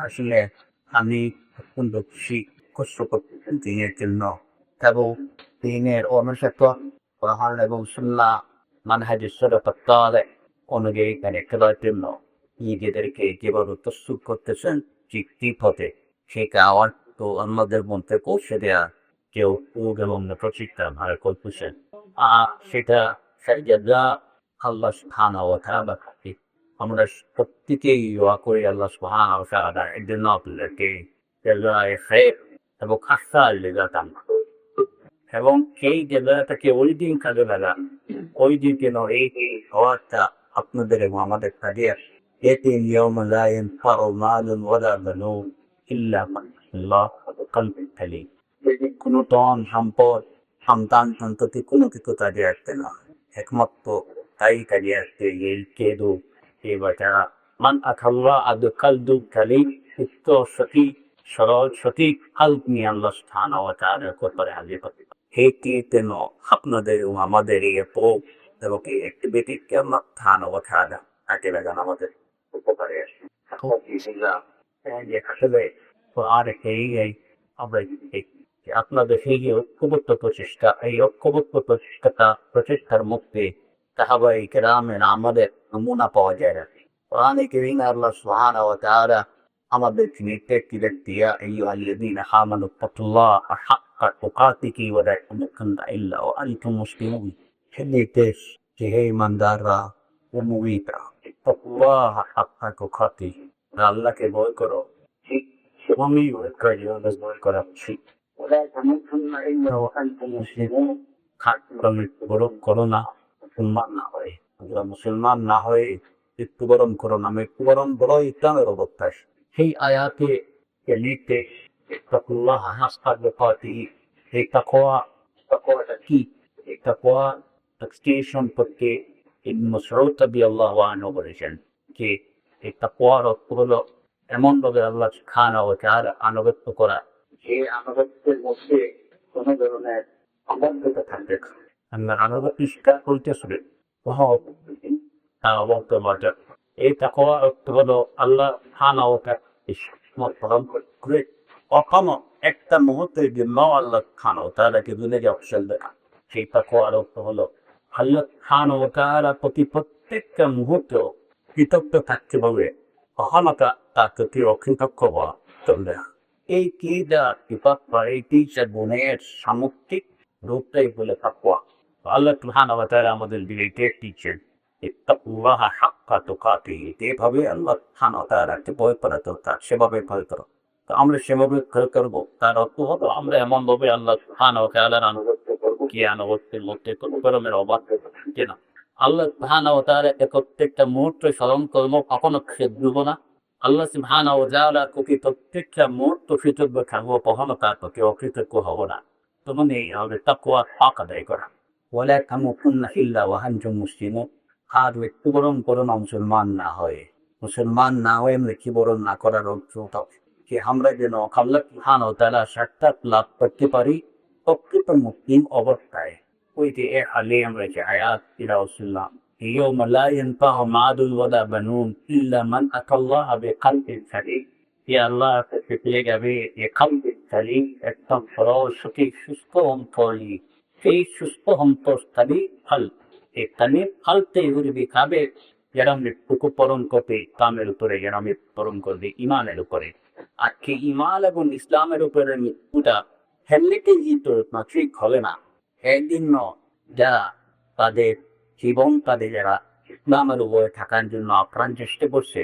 আসলে আমি অত্যন্ত বেশি কষ্ট করতেছি দিনের জন্য এবং দিনের অনুসারে কোরআন এবং সুন্নাহ মানহাজের সরফতালে অনুযায়ী কানে করার জন্য নিজেদেরকে যেভাবে প্রস্তুত করতেছেন ঠিক পথে সেটা আমার তো অন্যদের মধ্যে পৌঁছে দেওয়া কেউ এবং প্রচেষ্টা ভালো করতেছেন সেটা যা আল্লাহ সুবহানাহু ওয়া তাআলা আমরা প্রত্যেকেই দোয়া করি আল্লাহ সুবহানাহু ওয়া তাআলা এর জন্য আপনাদেরকে জাযায়ে খাইর এবং আহসান জাযাতাম এবং সেই জায়গাটাকে ওই দিন কাজে লাগান ওই দিন যেন এই হওয়াটা আপনাদের এবং আমাদের কাজে এতে ইয়াউমা লা ইয়ানফাউ মালুন ওয়ালা বানুন ইল্লা মান আল্লাহ কলবুন সালিম। কোনো ধন সম্পদ সন্তান সন্ততি কোনো কিছু কাজে আসবে না, একমাত্র তাই কাজে আসবে এই কেদু এই বাচ্চারা মান আখাল্লাহ আদু কালদু সালিম সুস্থ সঠিক সরল সঠিক হাল্প নিয়ে আল্লাহ সুবহানাহু ওয়া তাআলার কোরবানে হাজির করতে যেন আপনাদের এবং আমাদের এই পোপ এবং এই অ্যাক্টিভিটিকে আল্লাহ সুবহানাহু ওয়া তাআলা কাজে লাগান আমাদের উপকারে আসে। আসলে আর এই আমরা আপনাদের সেই যে ঐক্যবদ্ধ প্রচেষ্টা এই ঐক্যবদ্ধ প্রচেষ্টার মধ্যে সাহাবায়ে কেরামের আমাদের নমুনা পাওয়া যায় না। কোরআনে কারীমে আল্লাহ সুবহানাহু ওয়া তাআলা আমাদেরকে নির্দেশ দিয়া আইয়ুহাল্লাযীনা আমানু তাকুল্লাহা হাক্কা তুকাতিহি ওয়া লা তামুতুন্না ইল্লা ওয়া আনতুম মুসলিমুন। হে নির্দেশ যে হে ঈমানদাররা ও মুমিনরা তাকুল্লাহা হাক্কা তুকাতিহি, আল্লাহকে ভয় করো ঠিক সেভাবেই ভয় করা উচিত। ওয়া লা তামুতুন্না ইল্লা ওয়া আনতুম মুসলিমুন। খাদ্য মৃত্যুবরণ করো না মুসলমান না হয়ে, মুসলমান না হয়ে মৃত্যুবরণ করো না। মৃত্যুবরণ বড় ইসলামের অবস্থায় সেই আয়াতে নির্দেশ তাকুল্লাহ হাক্কা তুকাতিহি। এই তাকওয়াটা কি? এই তাকওয়া এক্সটেনশন করতে ইবনে মাসউদ রাদিয়াল্লাহু আনহু বলেছেন যে এই তাকওয়ার অর্থ হলো এমন ভাবে আল্লাহ সুবহানাহু ওয়া তাআলা আনুগত্য করা যে আনুগত্যের মধ্যে কোনো ধরনের অবাধ্যতা থাকবে না। আমরা আনুগত্য স্বীকার করতেছি বলতে এই তাকওয়া অর্থ হলো আল্লাহ সুবহানাহু ওয়া তাআলা পালন করে কখনো একটা মুহূর্তের জন্য আল্লাহ সুবহানাহু ওয়া তাআলাকে ভুলে যাওয়া চলবে না। সেই তাকওয়ার অর্থ হলো আল্লাহ সুবহানাহু ওয়া তাআলার প্রতি প্রত্যেকটা মুহূর্ত কৃতজ্ঞ থাকতে হবে, কখনো তার প্রতি অকৃতজ্ঞ হওয়া চলবে না। এই তিনটা বিপদ বা এই তিনটা গুণের সামগ্রিক রূপটাই বলে তাকওয়া। আল্লাহ সুবহানাহু ওয়া তাআলা আমাদের নির্দেশ দিচ্ছেন ইত্তাকুল্লাহা হাক্কা তুকাতিহি, এভাবে আল্লাহ সুবহানাহু ওয়া তাআলাকে ভয় করা দরকার, সেভাবে ভয় করো। তো আমরা সেভাবে ভয় করবো, তার অর্থ হলো আমরা এমন ভাবে আল্লাহ সুবহানাহু ওয়া তাআলার আনুগত্য করবো কি আনুগত্যের মধ্যে কোনো ধরনের অবাধ থাকবে না। আল্লাহ সুবহানাহু ওয়া তাআলাকে প্রত্যেকটা মুহূর্তে স্মরণ করবো, কখনো খেদ দিব না। আল্লাহ সুবহানাহু ওয়া তাআলার প্রতি প্রত্যেকটা মুহূর্ত কৃতজ্ঞ থাকবো, কখনো তার প্রতি অকৃতজ্ঞ হব না। তখন এই হবে তাকওয়ার হক আদায় করা। ওয়া লা তামুতুন্না ইল্লা ওয়া আনতুম মুসলিমুন। আর মৃত্যুবরণ করো না মুসলমান না হয়ে। মুসলমান না হয়ে মৃত্যুবরণ না করার অর্থ যে আমরা যেন আল্লাহ সুবহানাহু ওয়া তাআলার সাক্ষাৎ লাভ করতে পারি প্রকৃত মুসলিম অবস্থায়। ওই যে হালে আমরা যে আয়াত তিলাওয়াত ইয়াউমা লা ইয়ানফাউ মালুন ওয়ালা বানুন ইল্লা মান আতাল্লাহা বিকলবিন সালিম। আল্লাহ পেয়ে যাবে যে কলবিন সালিম, একদম সরল সঠিক সুস্থ অন্তর। সেই সুস্থ অন্তরস্থানী ফল এখানে ফলতে উঠবে খাবে যারা মৃত্যুকে পরণ করবে ইসলামের উপরে, যারা মৃত্যু পরণ করবে ইমানের উপরে। আর কি ইমান এবং ইসলামের উপরে মৃত্যুটা হেললেকে তো ঠিক হবে না। একদিন যারা তাদের জীবন তাদের যারা ইসলামের উপরে থাকার জন্য আপ্রাণ চেষ্টা করছে,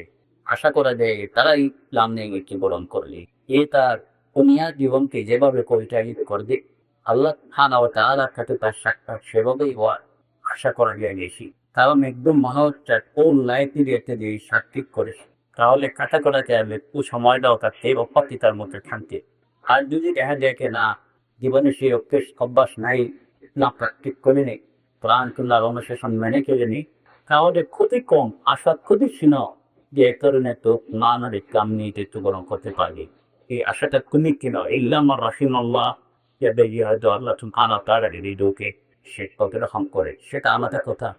আশা করা যায় তারাই ইসলাম নিয়ে মৃত্যুবরণ করলে এ তার দুনিয়ার জীবনকে যেভাবে পরিচালিত করবে আল্লাহ সুবহানাহু ওয়া তাআলার কাছে তার সাক্ষাৎ সেভাবেই হওয়ার আশা করা যায় বেশি। কারণ একদম মনে হচ্ছে কোন লাইফের একটা যে সার্থিক করেছে, তাহলে কাটা করা যায় মৃত্যু সময়টাও তার সেই অপতিতার মধ্যে থাকতে। আর যদি দেখা যায় না জীবনে সেই অভ্যাস নাই, না প্র্যাকটিস করে নেই, কোরআন সুন্নাহর অনুশাসন মেনে চলে নেই, তাহলে খুবই কম আশা খুবই ছিল যে এ কারণে তো নানা ইসলাম নিয়ে মৃত্যুবরণ করতে পারবে। এই আশাটা খুবই কিনা ইল্লামা রাহিমাল্লাহ, যাদের হয়তো আল্লাহ সুবহানাহু ওয়া তাআলা হৃদয়কে সে কতরকম করে সেটা আমাদের কথা।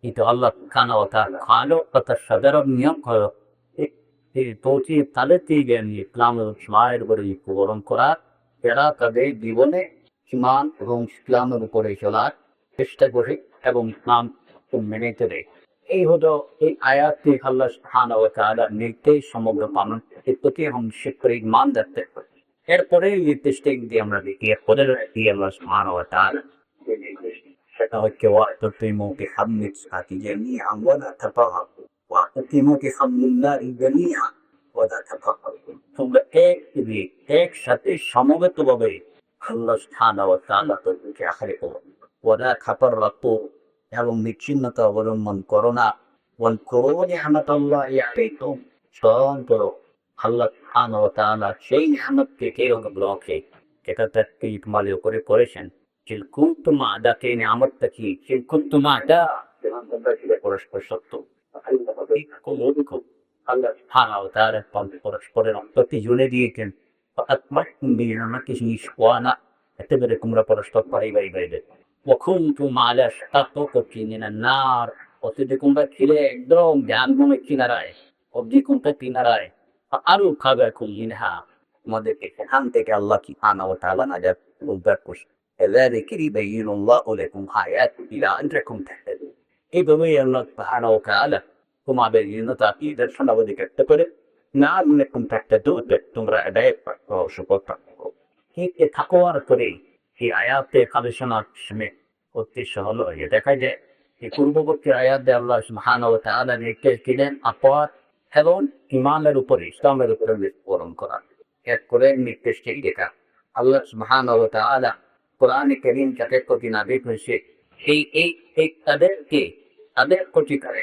কিন্তু আল্লাহ সুবহানাহু ওয়া তাআলা ভালো কথা সাধারণ নিয়ম হলো তাদের থেকে ইসলামের মায়ের উপরে গ্রহণ করার, এরা তাদের জীবনে ইমান এবং ইসলামের উপরে চলার চেষ্টা করে এবং ইসলাম মেনে চলে। এই হলো এই আয়াতটি আল্লাহ সুবহানাহু ওয়া তাআলা নির্দেশ সমগ্র মানুষ এর প্রতি এবং সে ইমান রাখতে হবে। এরপরে এই নির্দেশটা দিয়ে আমরা দেখি এরপরে দিয়ে আল্লাহ সুবহানাহু ওয়া তাআলা যে নির্দেশ, সেটা হচ্ছে ওয়া'তাসিমু বিহাবলিল্লাহি জামিআন ওয়া লা তাফাররাকু ওয়া'তাসিমু বিহাবলিল্লাহি জামিআন ওয়া লা তাফাররাকু। তোমরা একসাথে সমবেতভাবে আল্লাহ সুবহানাহু ওয়া তাআলা তাদেরকে আঁকড়ে ধরো। ওয়া লা তাফাররাকু, এবং বিচ্ছিন্নতা অবলম্বন করো না। ওয়াজকুরু নি'মাতাল্লাহি আলাইকুম, স্মরণ করো আল্লাহ সুবহানাহু ওয়া তাআলা সেই নিয়ামতকে কিরকম রাখে, যেটা তাকে ইকমালীয় করে করেছেন। ইন কুনতুম আ'দাকে নিয়ামতটা কি? ইন কুনতুম আ'দা, পরস্পর সত্য। আল্লাহ সুবহানাহু ওয়া তাআলা পরস্পরের প্রতি জুড়ে দিয়েছেন। ফাআতমা'তুম বিনি'মাতিহি ইখওয়ানা, এতে করে তোমরা পরস্পর পারিবারিক ভাইবে। وكنتم على شفا من النار, অতীতে তোমরা ছিলে একদম জাহান্নামের কিনারায়, অবধি তোমরা কিনারায়। ফাআরখাবাকুম মিনহা, তোমাদেরকে সেখান থেকে আল্লাহ সুবহানাহু ওয়া তাআলা নাজাত উদ্ধার করছেন। কাযালিকা ইউবাইয়িনুল্লাহু লাকুম আয়াতিহি লাআল্লাকুম তাহতাদুন। এইভাবেই আল্লাহ সুবহানাহু ওয়া তাআলা তোমাদের নির্দেশনাবলী শোনাবলি করতে পারে লাআল্লাকুম তাহতাদুন, তোমরা হেদায়েত পাবে, সুপথ পাবে। এই তাকওয়ার করে এই আয়াতে গবেষণার উদ্দেশ্য হলো দেখা যায় এই পূর্ববর্তী আয়াতে আল্লাহ সুবহানাহু ওয়া তাআলা নির্দেশ দিলেন আপদ এবং ইমানের উপরে, ইসলামের উপরে মৃত্যুবরণ করা। এরপরে নির্দেশটি দেখা আল্লাহ সুবহানাহু ওয়া তাআলা কোরআনে কারীম যাতে প্রতি নাযিল হয়েছে এই তাদের প্রতিকারে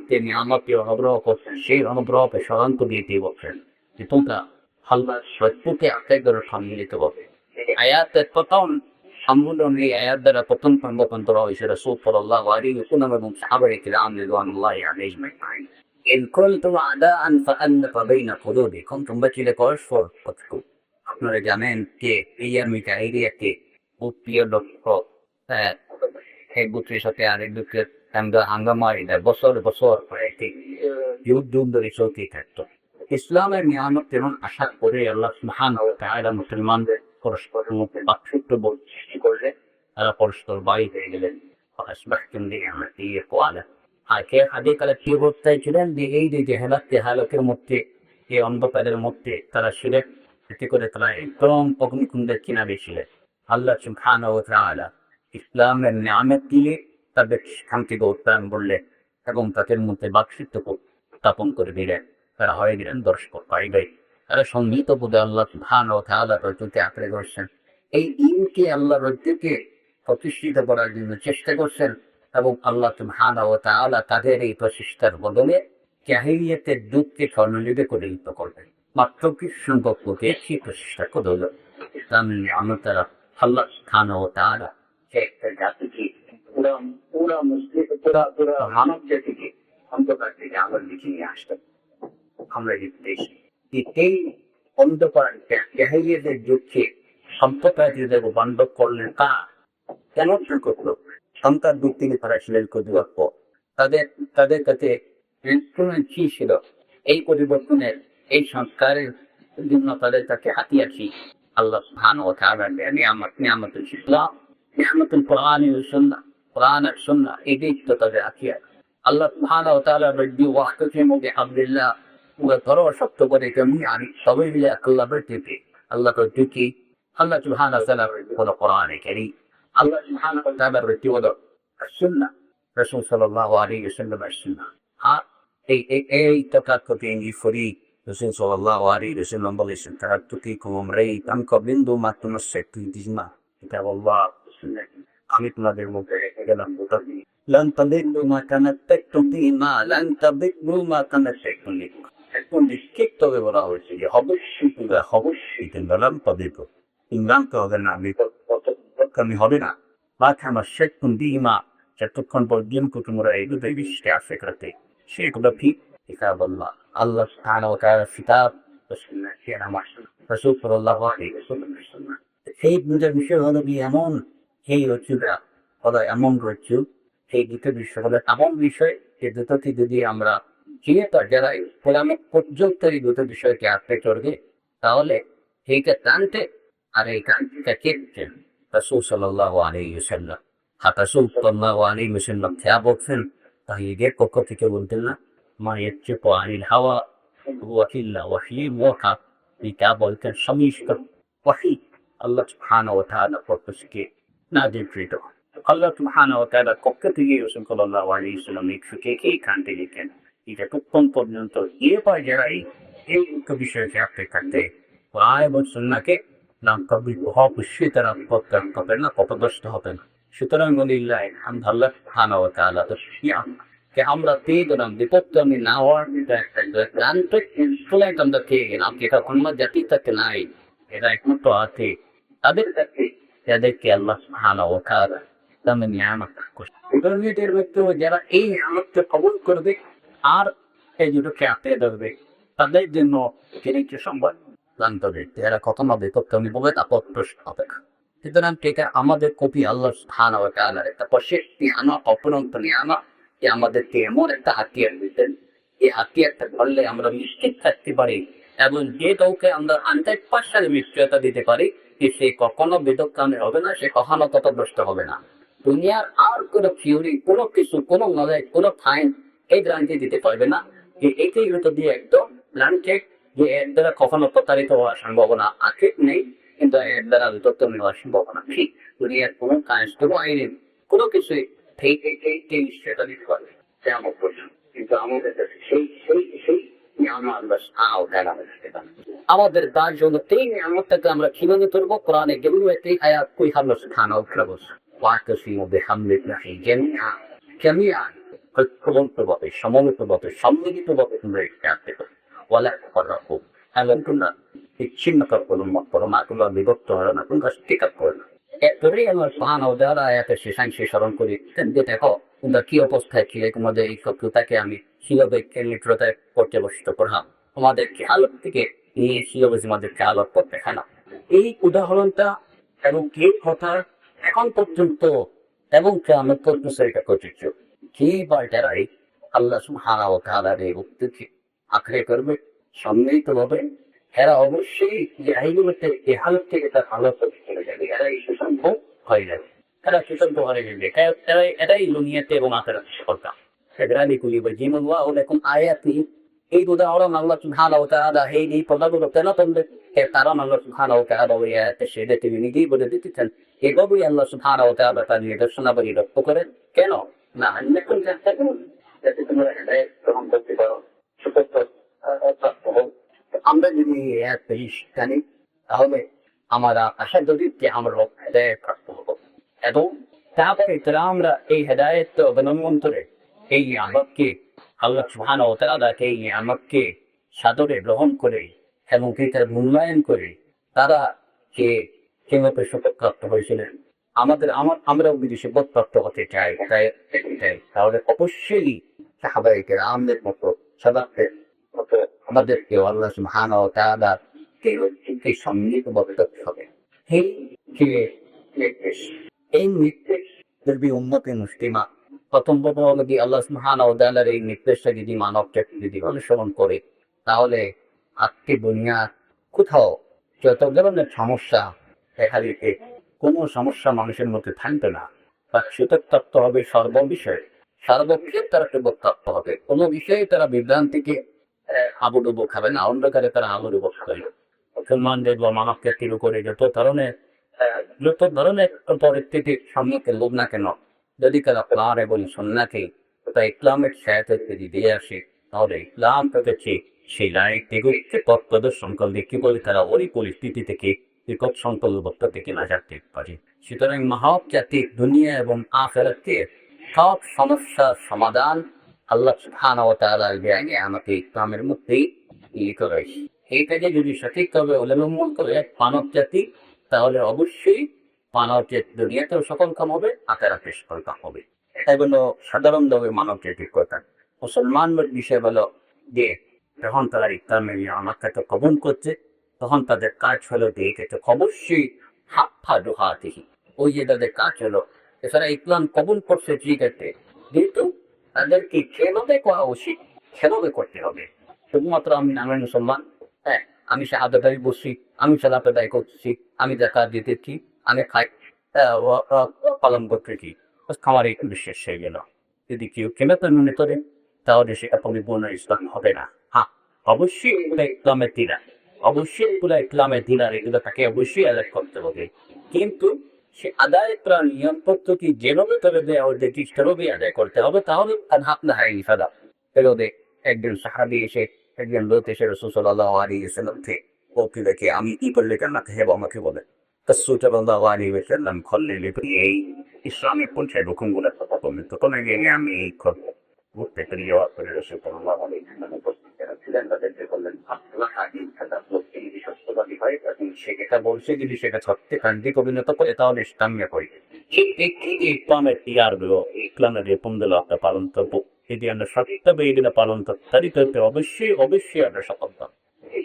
তিনি আমাকে অনুগ্রহ করছেন, সেই অনুগ্রহকে স্মরণ করিয়ে দিয়ে বলছেন যে তোমরা আল্লাহর সত্যকে আঁকড়ে ধরে সম্মিলিত হবে। আয়াতের প্রথম সম্বোধন এই আয়াত দ্বারা প্রথম সম্বোধন করা হয়েছে রাসূল সাল্লাল্লাহু আলাইহি ওয়াসাল্লাম এবং সাহাবায়ে কিরাম রিদওয়ানুল্লাহি আলাইহিম আজমাইন। ইন কুনতুম আ'দাআন ফাআল্লাফা বাইনা কুলুবিকুম, তোমরা ছিলে পরস্পর শত্রু। আপনারা জানেন যে ইয়ামি জাহিলিয়াতে প্রিয় লক্ষ্য এক গোত্রের সাথে আরেক গোত্রের হাঙ্গামা বছর বছর পরে যুদ্ধ ধরে চলতেই থাকতো। ইসলামের নিয়ামত যেমন আশা করে আল্লাহ সুবহানাহু ওয়া তাআলা মুসলমানদের পরস্পরের মধ্যে পার্থক্য সৃষ্টি করলে তারা পরস্পর বাড়ি হয়ে গেলেন। আদিকালে কি করতে ছিলেন যে এই যে হালাকের মধ্যে, এই অন্ধকারের মধ্যে তারা ছিলেন, এতে করে তারা একদম অগ্নিকুণ্ডের কিনারে ছিলেন। আল্লাহ সুবহানাহু ওয়া তাআলা ইসলামের নিয়ামত দিলে তাদের সেখান থেকে উত্তরণ করলেন এবং তাদের মধ্যে বাকশিত্য স্থাপন করে দিলেন। তারা হয়ে গেলেন দর্শক পাইবাই। তারা সঙ্গীত বোধে আল্লাহ সুবহানাহু ওয়া তাআলা রজ্জুকে আঁকড়ে ধরছেন। এই দিনকে আল্লাহ রজ্জুকে প্রতিষ্ঠিত করার জন্য চেষ্টা করছেন এবং আল্লাহ সুবহানাহু ওয়া তাআলা তাদের এই প্রচেষ্টার বদলে জাহিলিয়াতের যুগকে স্বর্ণযুগে পরিণত করবেন। মাত্র কিছু সংখ্যক লোকে সেই প্রচেষ্টা করে হল ইসলামের নিয়ামত আল্লাহ সুবহানাহু ওয়া তাআলা একটা জাতিকে পুরা মুসলিম পুরা মানব জাতিকে অন্ধকার থেকে আলোর দিকে নিয়ে আসতেন। আমরা দেখি এই অন্ধকার জাহিলিয়াতের যুগকে সম্প্রদায়দের বান্ধব করলেন তা কেন করল? সন্তান দিক থেকে তারা ছিলেন কর্তৃপক্ষ, তাদের কাছে ইনস্ট্রুমেন্ট কি ছিল? এই পরিবর্তনের, এই সংস্কারের জন্য তাদের কাছে হাতিয়ার কি? আল্লাহ সুবহানাহু ওয়া তাআলা নিয়ামতুল ইসলাম, নিয়ামতুল কোরআন ওয়া সুন্নাহ, কোরআন আর সুন্নাহ, এটাই তো তাদের হাতিয়ার। আল্লাহ সুবহানাহু ওয়া তাআলা বলছেন ওয়াহতাসিমু বিহাবলিল্লাহ, পুরো ধরো শক্ত করে কেমনি আমি তবে মিলে আল্লাহ বলতে আল্লাহ কি আল্লাহ সুবহানাহু ওয়া তাআলা হলো কোরআনে কারীম, আল্লাহ সুবহানাহু ওয়া তাআলা হলো সুন্নাহ, রাসূল সাল্লাল্লাহু আলাইহি ওয়াসাল্লামের সুন্নাহ। এই তাকাতুকে ফরি রাসূল সাল্লাল্লাহু আলাইহি ওয়াসাল্লাম বলেছেন তাকাতুকি কুমরাই তামকা বিন্দু মা তুমাসসাকু বিজমা কিতাবাল্লাহ সুন্নাহ। আমি তোমাদের মধ্যে গেলাম বলতে লান তাদিল্লু মা তামাত্তাকতুম বিমা লান তাদিল্লু মা তামাত্তাকতুম বিহি। এখন নিশ্চিতভাবে বলা হয়েছে যে অবশ্যই লান তাদিল্লু, ইমরানকে হবে না, বিপদগামী হবে না। মা তামাত্তাকতুম বিহিমা, যতক্ষণ পর্যন্ত তোমরা এগুলোতে বিশ্বাস করতে, সেগুলো ঠিক কিতাবাল্লাহ, আল্লাহ সুবহানাহু ওয়া তাআলার কিতাব, রাসূল সাল্লাল্লাহু আলাইহি ওয়াসাল্লামের সুন্নাহ। সেই দুটার বিষয় হলো এমন, এই রজ্জুটা হলো এমন রজ্জু, সেই দুটো বিষয় হলো এমন বিষয় যে দুটোকে যদি আমরা যেহেতু যারা ইসলামিক পর্যন্ত এই দুটো বিষয়কে আঁকড়ে চড়বে, তাহলে এইটা টানতে আর এই কাজটা কেটে রাসূল সাল্লাল্লাহু আলাইহি ওয়াসাল্লাম রাসূল সাল্লাল্লাহু আলাইহি ওয়াসাল্লাম যা বলছেন তা এদের পক্ষ থেকে বলতেন না। মা ইয়ানতিকু আনিল হাওয়া ইন হুয়া ইল্লা ওয়াহয়ুন ইউহা। এটা বলতেন সমিষ্ট ওয়াহী, আল্লাহ সুবহানাহু ওয়া তাআলার পক্ষ থেকে নাযিলকৃত। আল্লাহ সুবহানাহু ওয়া তাআলার পক্ষ থেকে রাসূল সাল্লাল্লাহু আলাইহি ওয়াসাল্লাম এই কানতে লিখেন। এটা তখন পর্যন্ত এরপর যারা এই বিষয়কে আঁকড়ে থাকতে কোরআন এবং সুন্নাহকে না কবি অবশ্যই তারা প্রত্যাখ্যান করবেন না, পথভ্রষ্ট হবেন। সুতরাং আলহামদুলিল্লাহ আল্লাহ সুবহানাহু ওয়া তাআলা তো কে আমরা পেয়ে গেলাম বিপত্তি আমি না হওয়ার যান্ত্রিক ইনফ্লুয়েন্স আমরা পেয়ে গেলাম, যেটা অন্য জাতি তাকে নাই, এরা একমাত্র আছে তাদের কাছে, যাদেরকে আল্লাহ সুবহানাহু ওয়া তাআলা তাদের নিয়ামত করছে। ধর্মীয়দের ব্যক্তিও যারা এই নিয়ামতকে কবুল করবে আর এই দুটোকে আঁকড়ে ধরবে, তাদের জন্য কিছু সম্ভব জানতে হবে এরা কখনো বিপত্তি আমি বলবে তা প্রশ্ন হবে। সুতরাং এটা আমাদের কপি আল্লাহ সুবহানাহু ওয়া তাআলার একটা প্রশস্তি আনা অপরন্ত নিয়ামত, যে আমাদেরকে এমন একটা হাতিয়ার দিতেন, এই হাতিয়ারটা ধরলে আমরা নিশ্চিত থাকতে পারি এবং যে কাউকে আমরা 100% নিশ্চয়তা দিতে পারি যে সে কখনো বিদগ্ধ হবে না, সে কখনো ততগ্রস্ত হবে না। দুনিয়ার আর কোনো থিওরি, কোনো কিছু, কোনো নলেজ, কোনো ফাইন এই গ্যারান্টি দিতে পারবে না যে এইটাই হয়তো দিয়ে একদম গ্যারান্টেড যে এর দ্বারা কখনো প্রতারিত হওয়ার সম্ভাবনা আছে নেই, কিন্তু এর দ্বারা বিতর্ক হওয়ার সম্ভাবনা ঠিক। দুনিয়ার কোনো কাজ, কোনো আইনের কোনো কিছুই সেটা দিতে পারবে তেমন প্রশ্ন, কিন্তু আমাদের কাছে সেই আমাদের তার জন্য এই নিয়ামতটাকে আমরা কিভাবে তুলবো? কোরআনে গেরুয়েতে আয়াত কই আল্লাহ সুবহানাহু ওয়া তাআলা ওয়াতাসিমু বিহামদিল্লাহি জামিআন ঐক্যবদ্ধভাবে, সমবেতভাবে, সম্মিলিতভাবে তোমরা এটা আনতে পারো। ওয়ালা তাফাররাকু, এবং তোমরা বিচ্ছিন্নতা করো না, তোমরা বিভক্ত হও না, তোমরা টিকা করো না। এরপরেই আল্লাহ সুবহানাহু ওয়া তাআলা আয়াতের শেষাংশে স্মরণ করি যে দেখো তোমরা কি অবস্থায় ছিলে, তোমাদের এই শত্রুতাকে আমি কিভাবে নির্ভরতায় পর্যবসিত করলাম, তোমাদের খেয়ালত থেকে নিয়ে কিভাবে তোমাদের খেয়ালত করতে হয় না। এই উদাহরণটা এবং কি কথা এখন পর্যন্ত এবং কেমন পর্যন্ত এটা প্রযোজ্য। যে বার্তারাই আল্লাহ সুবহানাহু ওয়া তাআলার এই উক্তিকে আঁকড়ে করবে, সম্মিলিতভাবে, এরা অবশ্যই যে আইগুলোতে এই হালত থেকে তার হালত চলে যাবে, এরা এই সুসম্ভব হয়ে যাবে, এরা সুসম্ভ হয়ে যাবে, এটাই দুনিয়াতে এবং আখিরাতে সফলতা। সেগ্রালিকুলি ওয়াজিমুল্লাহু লাকুম আয়াতি, এই উদাহরণ আল্লাহ সুবহানাহু ওয়া তাআলা এই পদাগুলো কেন বললেন? এর কারণ আল্লাহ সুবহানাহু ওয়া তাআলা ওই আয়াতে সেটা তিনি নিজেই বলে দিতেছেন। এভাবেই আল্লাহ সুবহানাহু ওয়া তাআলা তার নিদর্শনাবলী লক্ষ্য করেন। কেন না আন্নাকুম তাত্তাকুন, যাতে তোমরা হেদায়েত গ্রহণ করতে পারো, সুপথ প্রাপ্ত হও। আমরা যদি এই আয়াতটা জানি তাহলে আমরা আশা করি যে আমরা হেদায়েত প্রাপ্ত হব, এবং তারপরে তারা আমরা এই হেদায়েত অবলম্বন করে এই নিয়ামতকে আল্লাহ সুবহানাহু ওয়া তাআলা এই নিয়ামতকে সাদরে গ্রহণ করে এবং তার মূল্যায়ন করে তারা যে কিভাবে সুখপ্রাপ্ত হয়েছিলেন, আমরাও যদি সুখপ্রাপ্ত হতে চাই তাহলে অবশ্যই সাহাবায়ে কেরামদের মতো সাদাতের মতো আমাদেরকে আল্লাহ সুবহানাহু ওয়া তাআলা কে সম্মিলিতভাবে করতে হবে। এই নির্দেশ দেখবি উম্মতে মুসলিমা প্রথম যদি আল্লাহ সুবহানাহু ওয়া তাআলার এই নির্দেশটা যদি মানবকে যদি অনুসরণ করে, তাহলে আজকে দুনিয়ার কোথাও যত ধরনের সমস্যা দেখা দিতে কোনো সমস্যা মানুষের মধ্যে থাকবে না। তার সুতরাং হবে সর্ববিষয়ে, সর্বক্ষেত্রে তারা সুবক্তাপ্ত হবে, কোনো বিষয়ে তারা বিভ্রান্তিকে হাবুডুবু খাবে না, অন্ধকারে তারা হাবুডুবু খাবে না। মুসলমানদের বা মানবকে শুরু করে যত ধরনের পরিস্থিতির সম্মুখীন লোক না কেন, যদি তারা কোরআন এবং সুন্নাহকে তা ইসলামের সহায়তা যদি দিয়ে আসে, তাহলে ইসলাম পেয়েছে সেই লাইক থেকে পথ প্রদর্শন করলে কি বলে তারা ওই পরিস্থিতি থেকে বিপদ সংকল্পবদ্ধ থেকে না যেতে পারে। সুতরাং মানব জাতির দুনিয়া এবং আখিরাতের সব সমস্যার সমাধান আল্লাহ সুবহানাহু ওয়া তাআলার জ্ঞানে আমাকে ইসলামের মধ্যেই লিখে রয়েছে। এইটাকে যদি সঠিকভাবে অবলম্বন করে মানব জাতি, তাহলে অবশ্যই মানব জাতি দুনিয়াতেও সফল কাম হবে, আখিরাতে সফল কাম হবে। এটাই হলো সাধারণভাবে মানব জাতির কথা। মুসলমানদের বিষয় হলো যে যখন তারা ইসলামের আমাকে কবুল করছে, তখন তাদের কাজ হলো যে এটা অবশ্যই হাফা দোহাতিহি, ওই যে তাদের কাজ হলো এছাড়া ইসলাম কবুল করছে ঠিক আছে, কিন্তু তাদেরকে যেভাবে করা উচিত সেভাবে করতে হবে। শুধুমাত্র আমি নামের মুসলমান, হ্যাঁ, আমি শাহাদাতাই বলছি, আমি সালাত আদায় করতেছি, আমি যাকাত দিতেছি, আমি খাই, পালন করতেছি, বাস খামার এই বিশ্বাস হয়ে গেল। যদি কেউ কেনাতে মনে করে তাহলে সেটা পরিপূর্ণ ইসলাম হবে না। হ্যাঁ, অবশ্যই এটা ইসলামের দিনা, অবশ্যই পুরো ইসলামের দিনার এগুলো তাকে অবশ্যই আদায় করতে হবে। কিন্তু সে আদায় করার নিয়ম পদ্ধতি যেভাবে করে দেওয়া হয়েছে ঠিক সেভাবেই আদায় করতে হবে, তাহলে হাত না হারিয়ে ফেলা। এরোদে একজন সাহাবি এসে, একজন লোক এসে রাসূল সাল্লাল্লাহু আলাইহি ওয়াসাল্লাম থেকে বলতে দেখে, আমি কি করলে জান্নাতে যাব আমাকে বলে। রাসূল সাল্লাল্লাহু আলাইহি ওয়াসাল্লাম বললেন, এই ইসলামের পঞ্চায়েত হুকুমগুলোর কথা বললেন, তখন আগে আমি এই ঘুরতে পেরে যাওয়ার পরে রাসূল সাল্লাল্লাহু আলাইহি ওয়াসাল্লাম উপস্থিত যারা ছিলেন তাদেরকে বললেন, আপনারা আগে যদি সত্যবাদী হয় এবং সে যেটা বলছে যদি সেটা সত্যি কান্দি পরিণত করে তাহলে ইসলামিয়া করি। ইসলামের তিয়ারগুলো, ইসলামের যে পন্থগুলো আমরা পালন করবো, যদি আমরা সঠিকভাবে এগুলো পালন করতে অবশ্যই অবশ্যই আমরা সফল পাবো।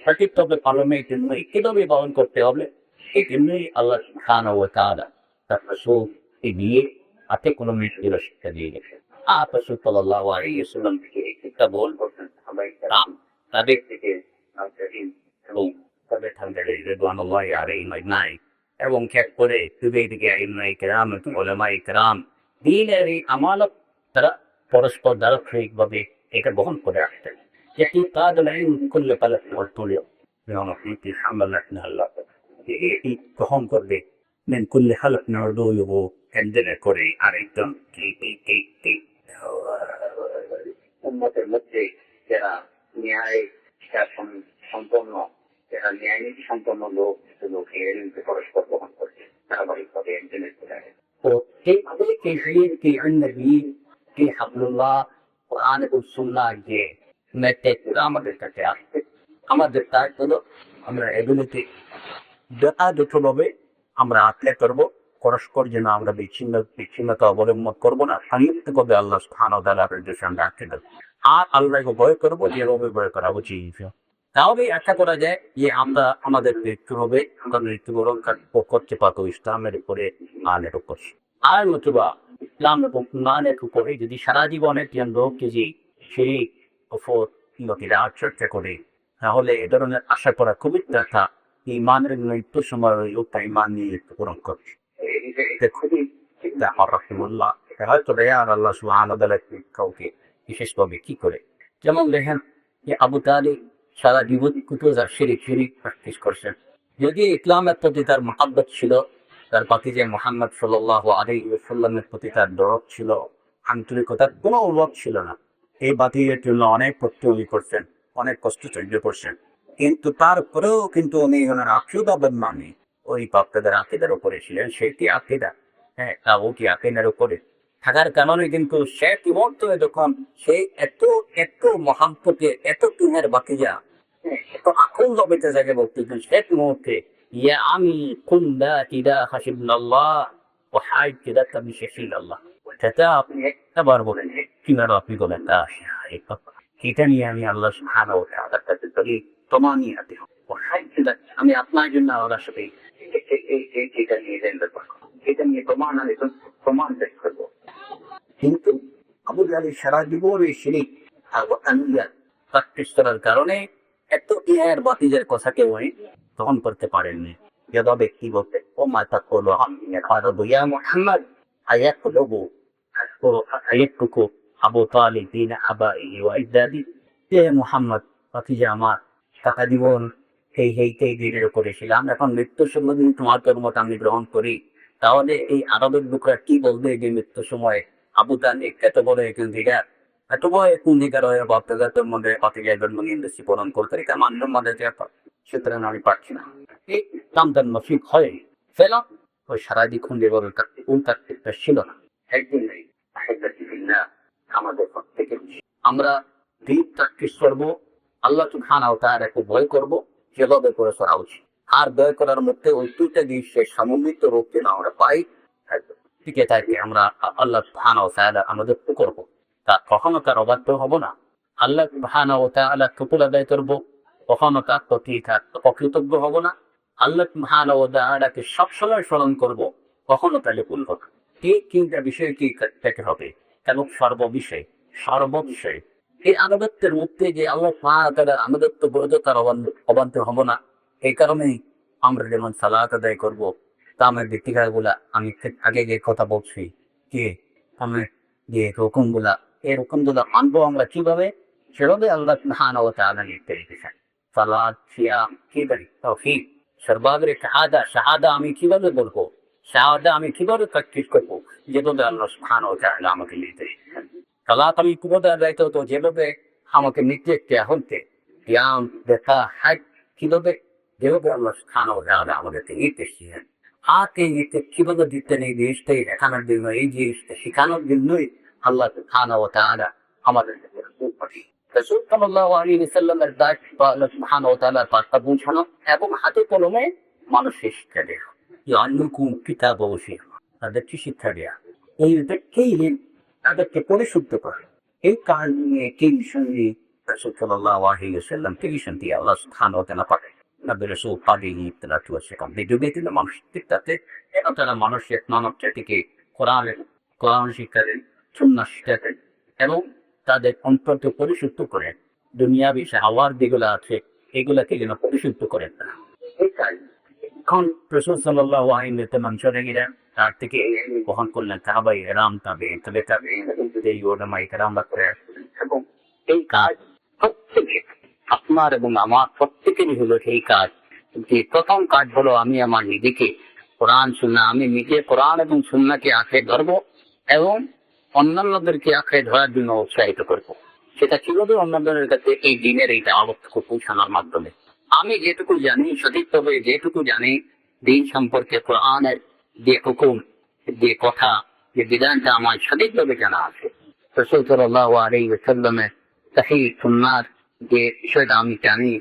সঠিকভাবে পালনের জন্য কিভাবে পালন করতে হবে, এই জন্যই আল্লাহ সুবহানাহু ওয়া তাআলা তার রাসূলকে দিয়ে হাতে কোনো মৃত্যুর শিক্ষা দিয়ে গেছে। আর রাসূল সাল্লাল্লাহু আলাইহি ওয়াসাল্লাম থেকে একটা বল করতেন সাহাবায়ে কেরাম, তাদের থেকে এবং তাদের ঠান্ডা রিদওয়ানুল্লাহি আলাইহিম আজমাইন, এবং খেয়াল করে যুগে যুগে আইম্মায়ে কেরাম, উলামায়ে কেরাম দ্বীনের এই আমানত তারা পরস্পর ধারাবাহিকভাবে এটা বহন করে আসতেন। যেটি তাদের ইলম কুল্লু ফালাক ওয়াল তুলিয়া যেমন আপনি হামলাতনা আল্লাহ এটি গ্রহণ করবে মেন কুল্লি হালাক নারদুয়ু একজনের করে আরেকজন উম্মতের মধ্যে যারা ন্যায় সম্পন্ন, যারা ন্যায় নীতি সম্পন্ন লোক, লোক এলমকে পরস্পর বহন করছে ধারাবাহিকভাবে একজনের করে। তো সেইভাবে কি নবী কি হাবলুল্লাহ কোরআন ও সুন্নাহ যে মেটেটা আমাদের কাছে আসছে, আমাদের কাজ হলো আমরা এগুলোতে যথাযথভাবে আমরা আত্মা করবো, পরস্পর যেন আমরা বিচ্ছিন্নতা অবলম্বন করবো না, সংযুক্তভাবে আল্লাহ সুবহানাহু ওয়া তাআলার উদ্দেশ্যে আমরা আটকে দেবো। আর আল্লাহকে ভয় করবো যেভাবে ভয় করা উচিত। তাহলে আশা করা যায় যে আমরা আমাদের মৃত্যুভাবে আমরা মৃত্যুবরণ করতে পারবো ইসলামের উপরে, আনের উপর। আর নতুবা ইসলাম এবং ইমানের উপরে যদি সারা জীবনের জন্য যদি সেই উপর চর্চা করে, তাহলে এ ধরনের আশা করা খুবই দেখা ইমানের মৃত্যুর সময় ওটা ইমান নিয়ে মৃত্যুবরণ করছে। এটা খুবই চিন্তা আমার রাহিমাহুল্লাহ। হয়তো আর আল্লাহ সুবহানাহু ওয়া তাআলা কাউকে বিশেষভাবে কি করে, যেমন দেখেন যে আবু তালিব সারা জীবন কুতুজার শিরিক প্র্যাকটিস করছেন। যদি ইসলামের প্রতি তার মহাব্বত ছিল, তার ভাতিজা মুহাম্মদ সাল্লাল্লাহু আলাইহি ওয়াসাল্লামের প্রতি তার দরদ ছিল, আন্তরিকতার কোনো অভাব ছিল না। এই ভাতিজার জন্য অনেক প্রত্যয় করছেন, অনেক কষ্ট সহ্য করছেন, কিন্তু তারপরেও কিন্তু উনি ওনার আকীদা মানে ওই বাপদাদার আকীদার উপরে ছিলেন। সেটি আকীদা, হ্যাঁ, ও কি আকীদার উপরে থাকার কারণে কিন্তু সে কি বলতো, যখন সে এত এত মহাব্বতে এত তুমের ভাতিজা, এত আকুল বেঁচে থাকে বলতে সে মুহূর্তে ইয়া আমি কুল্লা ইদা হাসিবুল্লাহ ও হাই কিদা তাবি শেষিল্লাহ, সেটা আপনি একবার বলেন, কিনারও আপনি বলেন তা এটা নিয়ে আমি আল্লাহ সুবহানাহু ওয়া তাআলার কাছে বলি তোমার নিয়ে হাতে ও হাই কিদা, আমি আপনার জন্য আল্লাহর সাথে এটা নিয়ে জানতে পারবো, এটা নিয়ে প্রমাণ পেশ করবো। কিন্তু আবু জাহেল সারা জীবন এই শিরিক আর প্র্যাকটিস করার কারণে এত ইয়ের বাতিজের কথা কেউ গ্রহণ করতে পারেননি। যত ব্যক্তি বলতে ও মাতা করলো ইয়া মুহাম্মদ আয়াতলুবু আয়াতটুকু আবু তালিব দিন আবাই ওয়া ইদাদি, যে মুহাম্মদ বাতিজা আমার সারা জীবন এই দিনের উপরে ছিলাম, এখন মৃত্যুর সময় তোমার কর্মটা আমি গ্রহণ করি, তাহলে এই আরবের লোকরা কি বলবে যে মৃত্যুর সময় আবু তালিব এত বড় একজন দিগার, এত বড় একজন দিগার হয়ে বাপদাদার মধ্যে অতিগায় জন্ম নিয়ে পূরণ করতে এটা মানলাম মাঝে সুতরাং আমি পারছি না। এই কামদান নসিব হয় ফেলাম ওই সারাদিন খুঁজে বলে উল্টা ছিল না। একদিন নেই আমাদের প্রত্যেকে আমরা দিন প্র্যাকটিস করবো, আল্লাহ সুবহানাহু ওয়া তাআলাকে ভয় করবো, সেভাবে করে করা উচিত। আর ভয় করার মধ্যে ওই দুইটা জিনিসের সমন্বিত রূপে আমরা পাই, টিকে থাকে আমরা আল্লাহ সুবহানাহু ওয়া তাআলা আমাদের করবো, তা কখনো তার অবাধ্য হব না। আল্লাহ সুবহানাহু ওয়া তাআলা শুকর আদায় করবো, কখনো তার প্রতি অকৃতজ্ঞ হব না। আল্লাহ সুবহানাহু ওয়া তাআলাকে সবসময় স্মরণ করবো, কখনো তাহলে ভুলব না। এই তিনটা বিষয় কি থেকে হবে এবং সর্ববিষয়ে এই আনুগত্যের মধ্যে যে আল্লাহ তাআলা আনুগত্য বৈধতার অবাধ্য হব না, এই কারণেই আমরা যেমন সালাত আদায় করব, তা আমার ব্যক্তিকার গুলা আমি আগে যে কথা বলছি যে আমি যে রকমগুলা এই রকমগুলা মানবো আমরা কিভাবে, সেভাবে আল্লাহ সুবহানাহু ওয়া তাআলা নির্দেশ দিয়েছেন। সালাত, সিয়াম, কিভাবে তাওহীদ, সর্বাগ্রে শাহাদা আমি কিভাবে বলবো, শাহাদা আমি কিভাবে প্র্যাকটিস করবো, যেভাবে আল্লাহ সুবহানাহু ওয়া তাআলা আমাকে নির্দেশ দিয়েছেন। সালাত আমি কিভাবে আদায় করবো, যেভাবে আমাকে নির্দেশ দেওয়া হচ্ছে। সিয়াম, দেখা, হজ কিভাবে, যেভাবে আল্লাহ সুবহানাহু ওয়া তাআলা আমাদেরকে নির্দেশ দিয়েছেন। আর এই নির্দেশ কিভাবে দিতেন, এই জিনিসটাই দেখানোর জন্য, এই জিনিসটা শেখানোর জন্যই আল্লাহ সুবহানাহু ওয়া তাআলা আমাদেরকে রাসূল পাঠিয়েছেন। রাসূল সাল্লাল্লাহু আলাইহি ওয়াসাল্লামের দায়িত্ব আল্লাহ সুবহানাহু ওয়া তাআলার বার্তা পৌঁছানো এবং হাতে কলমে মানুষের শিক্ষা দেওয়া। ইয়াল্লুকুম কিতাবাহু ফিহা, তাদেরকে শিক্ষা দেওয়া। এই ব্যক্তিই তাদেরকে পরিশুদ্ধ করে। এই কারণ নিয়ে একটি বিষয় নিয়ে রাসূল সাল্লাল্লাহু আলাইহি ওয়াসাল্লাম টেলিভিশন দিয়ে আল্লাহ সুবহানাহু ওয়া তাআলা পাঠায়। নবী রাসূল আলাইহি ওয়াসাল্লাম ভিডিও দিল মানুষদের, তাতে যেন তারা মানুষের মানব জাতিকে কোরআন শিক্ষা দেন, সুন্নাহ শিক্ষা দেন এবং তাদের অন্তরকে পরিশুদ্ধ করেন। দুনিয়াবি শাহওয়াত যেগুলো আছে এগুলাকে যেন পরিশুদ্ধ করেন না। এই কাজ এখন রাসূল সাল্লাল্লাহু আলাইহি ওয়াসাল্লাম চলে গেলেন, তার থেকে বহন করলেন সাহাবায়ে কেরাম, তাবেঈন, এই উলামায়ে কেরামরা করে আসলেন। এবং এই কাজ প্রত্যেকে, আপনার এবং আমার প্রত্যেকেরই হলো সেই কাজ। যে প্রথম কাজ হলো আমি আমার নিজেকে কোরআন সুন্নাহ, আমি নিজে কোরআন এবং সুন্নাহকে আঁকড়ে ধরবো এবং অন্যান্যদেরকে আঁকড়ে ধরার জন্য উৎসাহিত করবো। সেটা কিভাবে অন্যান্যদের কাছে এই দিনের এই দাওয়াতকে পৌঁছানোর মাধ্যমে। আমি যেটুকু জানি, সঠিকভাবে যেটুকু জানি দিন সম্পর্কে, কোরআনের যে হুকুম, যে কথা, যে বিধানটা আমার সঠিকভাবে জানা আছে, রাসূল সাল্লাল্লাহু আলাইহি ওয়াসাল্লামের সহিহ সুন্নাহর যে বিষয়টা আমি জানি,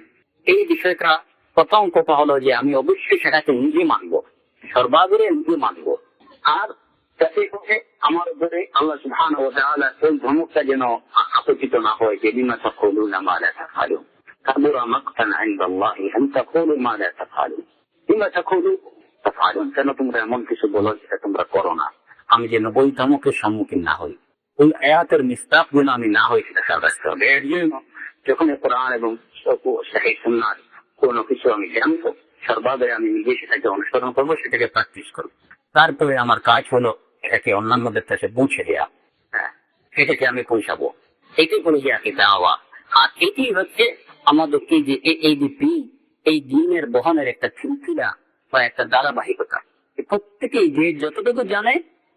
এই বিষয়টা প্রথম কথা হলো যে আমি অবশ্যই সেটাকে নিজে মানবো, সর্বাগ্রে নিজে মানবো। আর যাতে করে আমার উপরে আল্লাহ সুবহানাহু ওয়া তাআলা এই ধমকটা যেন আপতিত না হয় যে বিমা তাকুলুনা মা লা তাফআলুন, কাবুরা মাকতান ইনদাল্লাহি আন তাকুলু মা লা তাফআলুন, বিমা তাফআলুন, কেন তোমরা এমন কিছু বলো যেটা তোমরা করো না। আমি যেন ওই ধমকের সম্মুখীন না হই, ওই আয়াতের মিসদাক যেন আমি না হই, সেটা সাব্যস্ত হবে। এর জন্য যখন কোরআন এবং সহিহ সুন্নাহর কোনো কিছু আমি জানবো, সর্বাগ্রে আমি নিজে সেটাকে অনুসরণ করবো, সেটাকে প্র্যাকটিস করবো। তারপরে আমার কাজ হলো এটাকে অন্যান্যদের কাছে পৌঁছে দেওয়া। হ্যাঁ, এটাকে আমি পৌঁছাবো, এটাই বলে যে আকিদা হওয়া। আর এটি হচ্ছে আমাদেরকে যে এই দিনের বহনের একটা সিলসিলা বা একটা ধারাবাহিকতা। প্রত্যেকেই যে যতটুকু জানে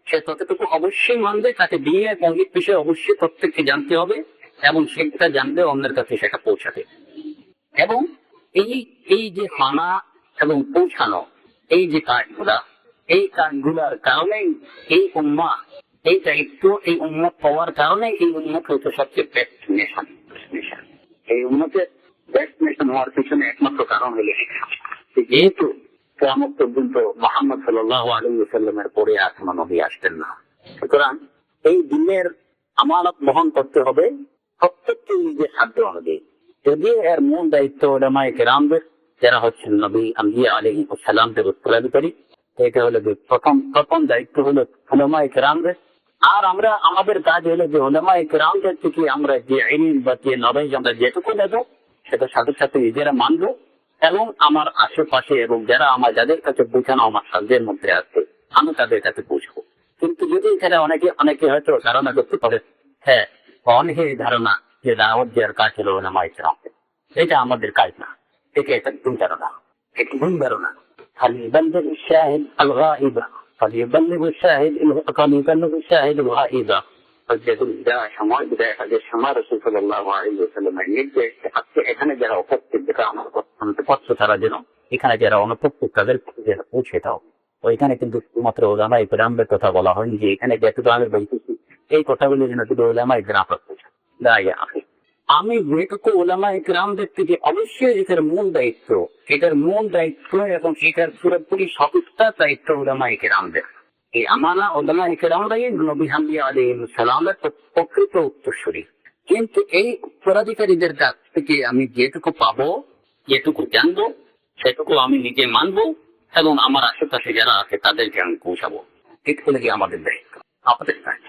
সে ততটুকু অবশ্যই মানবে, তাকে দিনের মৌলিক বিষয়ে অবশ্যই প্রত্যেককে জানতে হবে এবং সেটা জানবে অন্যের কাছে সেটা পৌঁছাবে। এবং এই যে মানা এবং পৌঁছানো, এই যে কাজগুলা, এই কাজগুলার কারণেই এই উম্মাহ, এই দায়িত্ব এই উম্মত পাওয়ার কারণে এই উম্মত হয়তো সবচেয়ে বেস্ট নেশন। এই উম্মতের বেস্ট নেশন হওয়ার পিছনে একমাত্র কারণ হলো যেহেতু কিয়ামত পর্যন্ত মুহাম্মদ সাল্লাল্লাহু আলাইহি ওয়াসাল্লামের পরে আর কোনো নবী আসতেন না, সুতরাং এই দিনের আমানত বহন করতে হবে প্রত্যেককে নিজের সাধ্য অনুযায়ী। যদিও এর মূল দায়িত্ব উলামায়ে কেরামদের, যারা হচ্ছেন নবী আম্বিয়া আলাইহিস সালামদের উত্তরাধিকারী, এটা হলো যে প্রথম দায়িত্ব হলো উলামায়ে কেরামদের। আর আমরা আমাদের কাজ হলো যে উলামায়ে কেরামদের থেকে আমরা যে ইলম বা যে নলেজ আমরা যেটুকু নেব সেটা সাথে সাথে নিজেরা মানবো এবং আমার আশেপাশে এবং যাদের কাছে পৌঁছানো আমার সাধ্যের মধ্যে আছে আমি তাদের কাছে পৌঁছবো। কিন্তু যদি এখানে অনেকে হয়তো ধারণা করতে পারে, হ্যাঁ, অনেকে ধারণা যে দাওয়াত দেওয়ার কাজ হলো উলামায়ে কেরামদের, এটা আমাদের কাজ না, এটা ভুল ধারণা, এটা ভুল ধারণা। فليبلغ الشاهد الغائب فليبلغ الشاهد الغائب। সময় রাসূল সাল্লাল্লাহু আলাইহি ওয়াসাল্লামের নির্দেশ এখানে যারা উপস্থিত, আমার তারা যেন এখানে যারা অনুপস্থিত তাদের পৌঁছে দাও। ওইখানে কিন্তু মাত্র উলামায়ে কেরামদের কথা বলা হয়নি যে এখানে যেটুকু আমি বলতেছি এই কথাগুলো যেন শুধু উলামায়ে কেরামরা পৌঁছে। আমি যেটুকু উলামায়ে কেরামদের থেকে অবশ্যই এটার মূল দায়িত্ব এবং এটার পুরোপুরি সঠিকটা দায়িত্ব উলামায়ে কেরামদের। এই আমানা উলামায়ে কেরামরাই নবী আম্বিয়া আলাইহিস সালামের প্রকৃত উত্তরসূরি। কিন্তু এই উত্তরাধিকারীদের কাছ থেকে আমি যেটুকু পাবো, যেটুকু জানবো, সেটুকু আমি নিজে মানবো এবং আমার আশেপাশে যারা আছে তাদেরকে আমি পৌঁছাবো। এটা হলো কি আমাদের দায়িত্ব, আমাদের কাজ।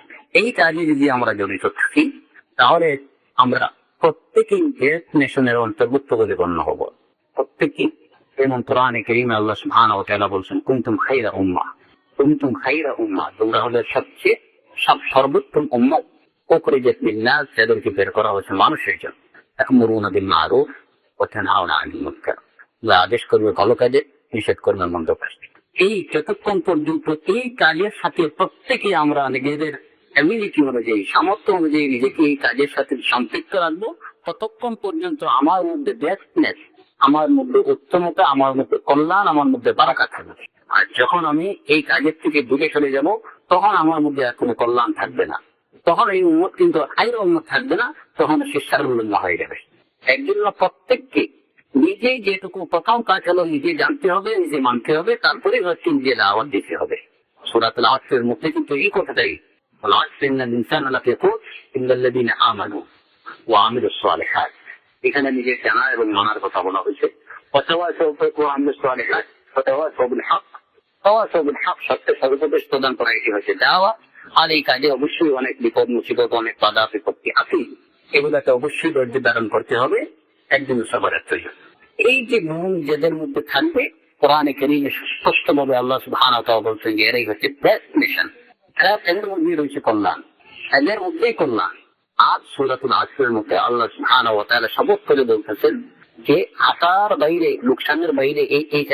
এই কাজে যদি আমরা জড়িত থাকি তাহলে আমরা প্রত্যেকেই গ্রেট নেশনের অন্তর্ভুক্ত বলে গণ্য হব। প্রত্যেকেই, যেমন কোরআনে কারীমে আল্লাহ সুবহানাহু ওয়া তাআলা বলছেন, কুনতুম খায়রা উম্মাহ, কুনতুম খায়রা উম্মাহ, তোমরা হলে সবচেয়ে সর্বোত্তম উম্মত, উখরিজাত লিন-নাস, যাদেরকে বের করা হয়েছে মানুষের জন্য। তা'মুরুনা বিল মা'রুফ ওয়া তানহাউনা আনিল মুনকার, আদেশ করবে ভালো কাজে, নিষেধ করবে মন্দ কাজে। এই যতক্ষণ পর্যন্ত এই কাজের সাথে প্রত্যেকে আমরা নিজেদের অ্যাবিলিটি অনুযায়ী, সামর্থ্য অনুযায়ী নিজেকে এই কাজের সাথে সম্পৃক্ত রাখবো, ততক্ষণ পর্যন্ত আমার মধ্যে বেস্টনেস, আমার মধ্যে উত্তমতা, আমার মধ্যে কল্যাণ, আমার মধ্যে বারাকা থাকবে। আর যখন আমি এই কাজের থেকে দূরে চলে যাব, তখন আমার মধ্যে আর কোনো কল্যাণ থাকবে না, তখন এই উম্মত কিন্তু আইর উম্মত থাকবে না, তখন সে সারুল্লাহ হয়ে যাবে। একজন্য প্রত্যেককে নিজেই যেটুকু প্রথম কাজ হলো নিজে জানতে হবে, নিজে মানতে হবে, তারপরে হচ্ছে নিজে দাওয়াত দিতে হবে। সূরাতুল আসরের মধ্যে কিন্তু এই কথাটাই, ওয়াল আসরি ইন্নাল ইনসানা লাফি খুসর ইল্লাল্লাযীনা আমানু ওয়া আমিলুস সালিহাত। এখানে নিজের জানা এবং মানার কথা বলা হয়েছে। ওয়াতাওয়াসাউ ওয়া আমিলুস সালিহাত ওয়াতাওয়াসাউ বিল হক, তাওয়াসাউ বিল হক, সত্যের সর্বোপদেশ প্রদান করা, এটি হচ্ছে দাওয়াত। আর এই কাজে অবশ্যই অনেক বিপদ মুসিবত, অনেক বাধা বিপত্তি আছে, এগুলাকে অবশ্যই ধৈর্য ধারণ করতে হবে, একদিন সবরের তৈরি। এই যে গুণ যাদের মধ্যে থাকবে, কোরআনে কারীমে স্পষ্ট ভাবে আল্লাহ সুবহানাহু ওয়া তাআলা বলছেন যে এরাই হচ্ছে বেস্ট নেশন, এদের মধ্যে রয়েছে কল্যাণ, এদের মধ্যেই কল্যাণ। আজ সূরাতুল আসরের মধ্যে আল্লাহ সুবহানাহু ওয়া তাআলা শপথ করে বলতেছেন যে আতার বাইরে, লোকসানের বাইরে এই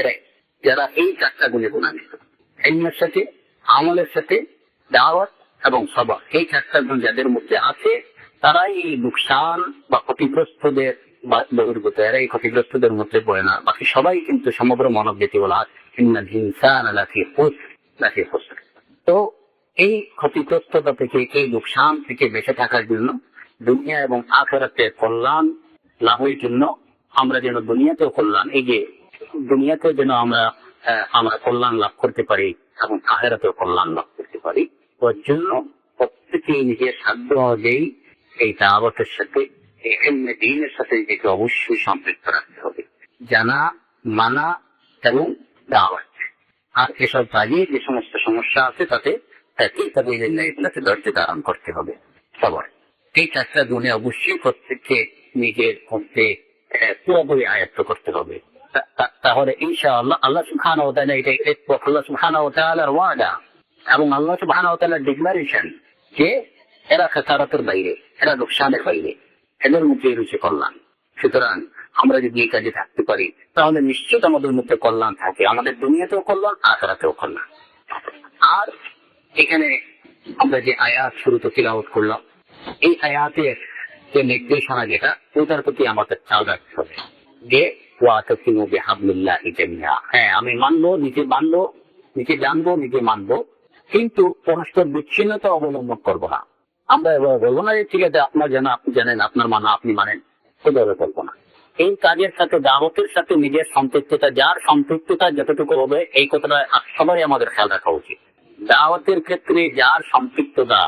যারা এই চারটা গুণে গুণান্বিত, ইলমের সাথে, আমলের সাথে, দাওয়াত এবং সবর, এই চারটা গুণ যাদের মধ্যে আছে, তারাই এই লোকসান বা ক্ষতিগ্রস্তদের বহির্ভূত, এরা এই ক্ষতিগ্রস্তদের মধ্যে পড়ে না। বাকি সবাই কিন্তু সমগ্র মানব জাতি বলা ইন্নাল ইনসানা লাফি খুসর। তো এই ক্ষতিগ্রস্ততা থেকে, এই লোকসান থেকে বেঁচে থাকার জন্য, দুনিয়া এবং আখিরাতে কল্যাণ লাভের জন্য, আমরা যেন দুনিয়াতেও কল্যাণ, এই যে দুনিয়াতেও যেন আমরা কল্যাণ লাভ করতে পারি এবং আখিরাতেও কল্যাণ লাভ করতে পারি, ওর জন্য প্রত্যেকেই নিজের সাধ্য অনুযায়ী এই দাওয়াতের সাথে, এই ইলমে দ্বীনের সাথে নিজেকে অবশ্যই সম্পৃক্ত রাখতে হবে, জানা, মানা এবং দাওয়াত। আর এসব কাজে যে সমস্ত সমস্যা আছে তাতে ধৈর্য ধারণ করতে হবে সবার। এই চারটা গুণে অবশ্যই প্রত্যেককে নিজের মধ্যে পুরোপুরি আয়ত্ত করতে হবে। তাহলে ইনশাআল্লাহ আল্লাহ সুবহানাহু ওয়া তাআলা, এটা আল্লাহ সুবহানাহু ওয়া তাআলার ওয়াদা এবং আল্লাহ সুবহানাহু ওয়া তাআলার ডিক্লারেশন যে এরা খাসারাতের বাইরে, এরা লোকসানের বাইরে, এদের মধ্যে রয়েছে কল্যাণ। সুতরাং আমরা যদি এই কাজে থাকতে পারি, তাহলে নিশ্চিত আমাদের মধ্যে কল্যাণ থাকে, আমাদের দুনিয়াতেও কল্যাণ, আখিরাতেও কল্যাণ। আর এখানে আমরা যে আয়াত শুরুতে তিলাওয়াত করলাম, এই আয়াতের যে নির্দেশনা যেটা, ওটার প্রতি আমাদের খেয়াল রাখতে হবে যে ওয়াতাসিমু বিহাবলিল্লাহি জামিআ। হ্যাঁ, আমি মানবো, নিজে মানবো, নিজে জানবো, নিজে মানবো, কিন্তু পরস্পর বিচ্ছিন্নতা অবলম্বন করবো না। আমরা এবার বলবো না যে ঠিক আছে আপনার জানা আপনি জানেন, আপনার মানা আপনি মানেন, সেভাবে বলবো না। এই কাজের সাথে, দাওয়াতের সাথে নিজের সম্পৃক্ততা, যার সম্পৃক্ততা যতটুকু হবে, এই কথাটা সবাই আমাদের খেয়াল রাখা উচিত। দাওয়াতের ক্ষেত্রে যার সম্পৃক্ততা,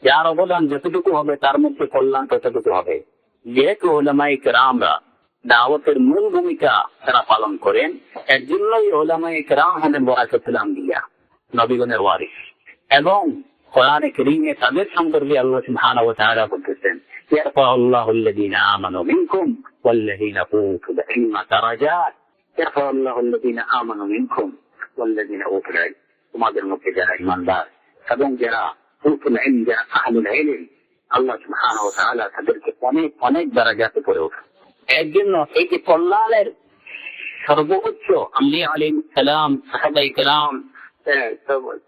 যার অবদান যতটুকু হবে, তার মধ্যে কল্যাণ ততটুকু হবে। যেহেতু উলামায়ে কেরামরা দাওয়াতের মূল ভূমিকা তারা পালন করেন, এর জন্যই উলামায়ে কেরাম হলেন ওয়ারাসাতুল আম্বিয়া, নবীগণের ওয়ারিস। এবং কোরআনে কারীমে তাদের সম্পর্কে আল্লাহ সুবহানাহু ওয়া তাআলা বলতেছেন, ইয়ারফাউল্লাহুল্লাযীনা আমানু মিনকুম ওয়াল্লাযীনা উতুল ইলমা দারাজাত, ইয়ারফাউল্লাহুল্লাযীনা আমানু মিনকুম ওয়াল্লাযীনা উতুল ইলম, তোমাদের মধ্যে যারা ঈমানদার এবং যারা উতুল ইলম, যারা আহলুল ইলম, আল্লাহ সুবহানাহু ওয়া তাআলা তাদেরকে অনেক অনেক দারাজাতে করে ওঠেন। এর জন্য এই যে কল্যাণের সর্বোচ্চ আম্বিয়া আলাইহিস সালাম, সাহাবায়ে কেরাম,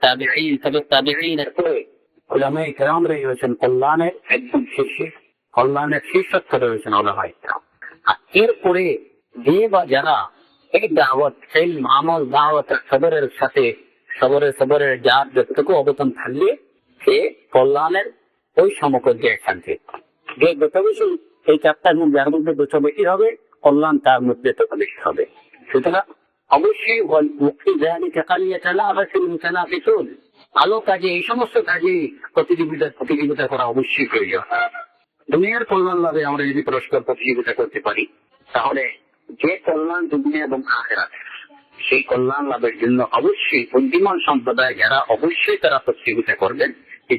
তাবিঈন, তাবিঈনের পরে উলামায়ে কেরামরা হয়েছেন কল্যাণের একদম শীর্ষে, কল্যাণের শীর্ষস্থ রয়েছেন উলামায়ে কেরাম। আর এরপরে যে বা যারা এই দাওয়াত, ইলম, আমল, দাওয়াত, সবরের সাথে, সবরের যার যতটুকু অবদান থাকলে, সে কল্যাণের ওই সমপর্যায়ে শান্তি। যে যত বেশি এই চারটার মধ্যে, যার মধ্যে যত বেশি হবে, কল্যাণ তার মধ্যে তত বেশি হবে। সুতরাং অবশ্যই ভালো কাজে, এই সমস্ত কাজে প্রতিযোগিতা করা অবশ্যই প্রয়োজন। দুনিয়ার কল্যাণ লাভে আমরা যদি পরস্পর প্রতিযোগিতা করতে পারি, তাহলে যে কল্যাণ দুনিয়া এবং আখিরাত, সেই কল্যাণ লাভের জন্য অবশ্যই বুদ্ধিমান সম্প্রদায় যারা, অবশ্যই তারা প্রতিযোগিতা করবেন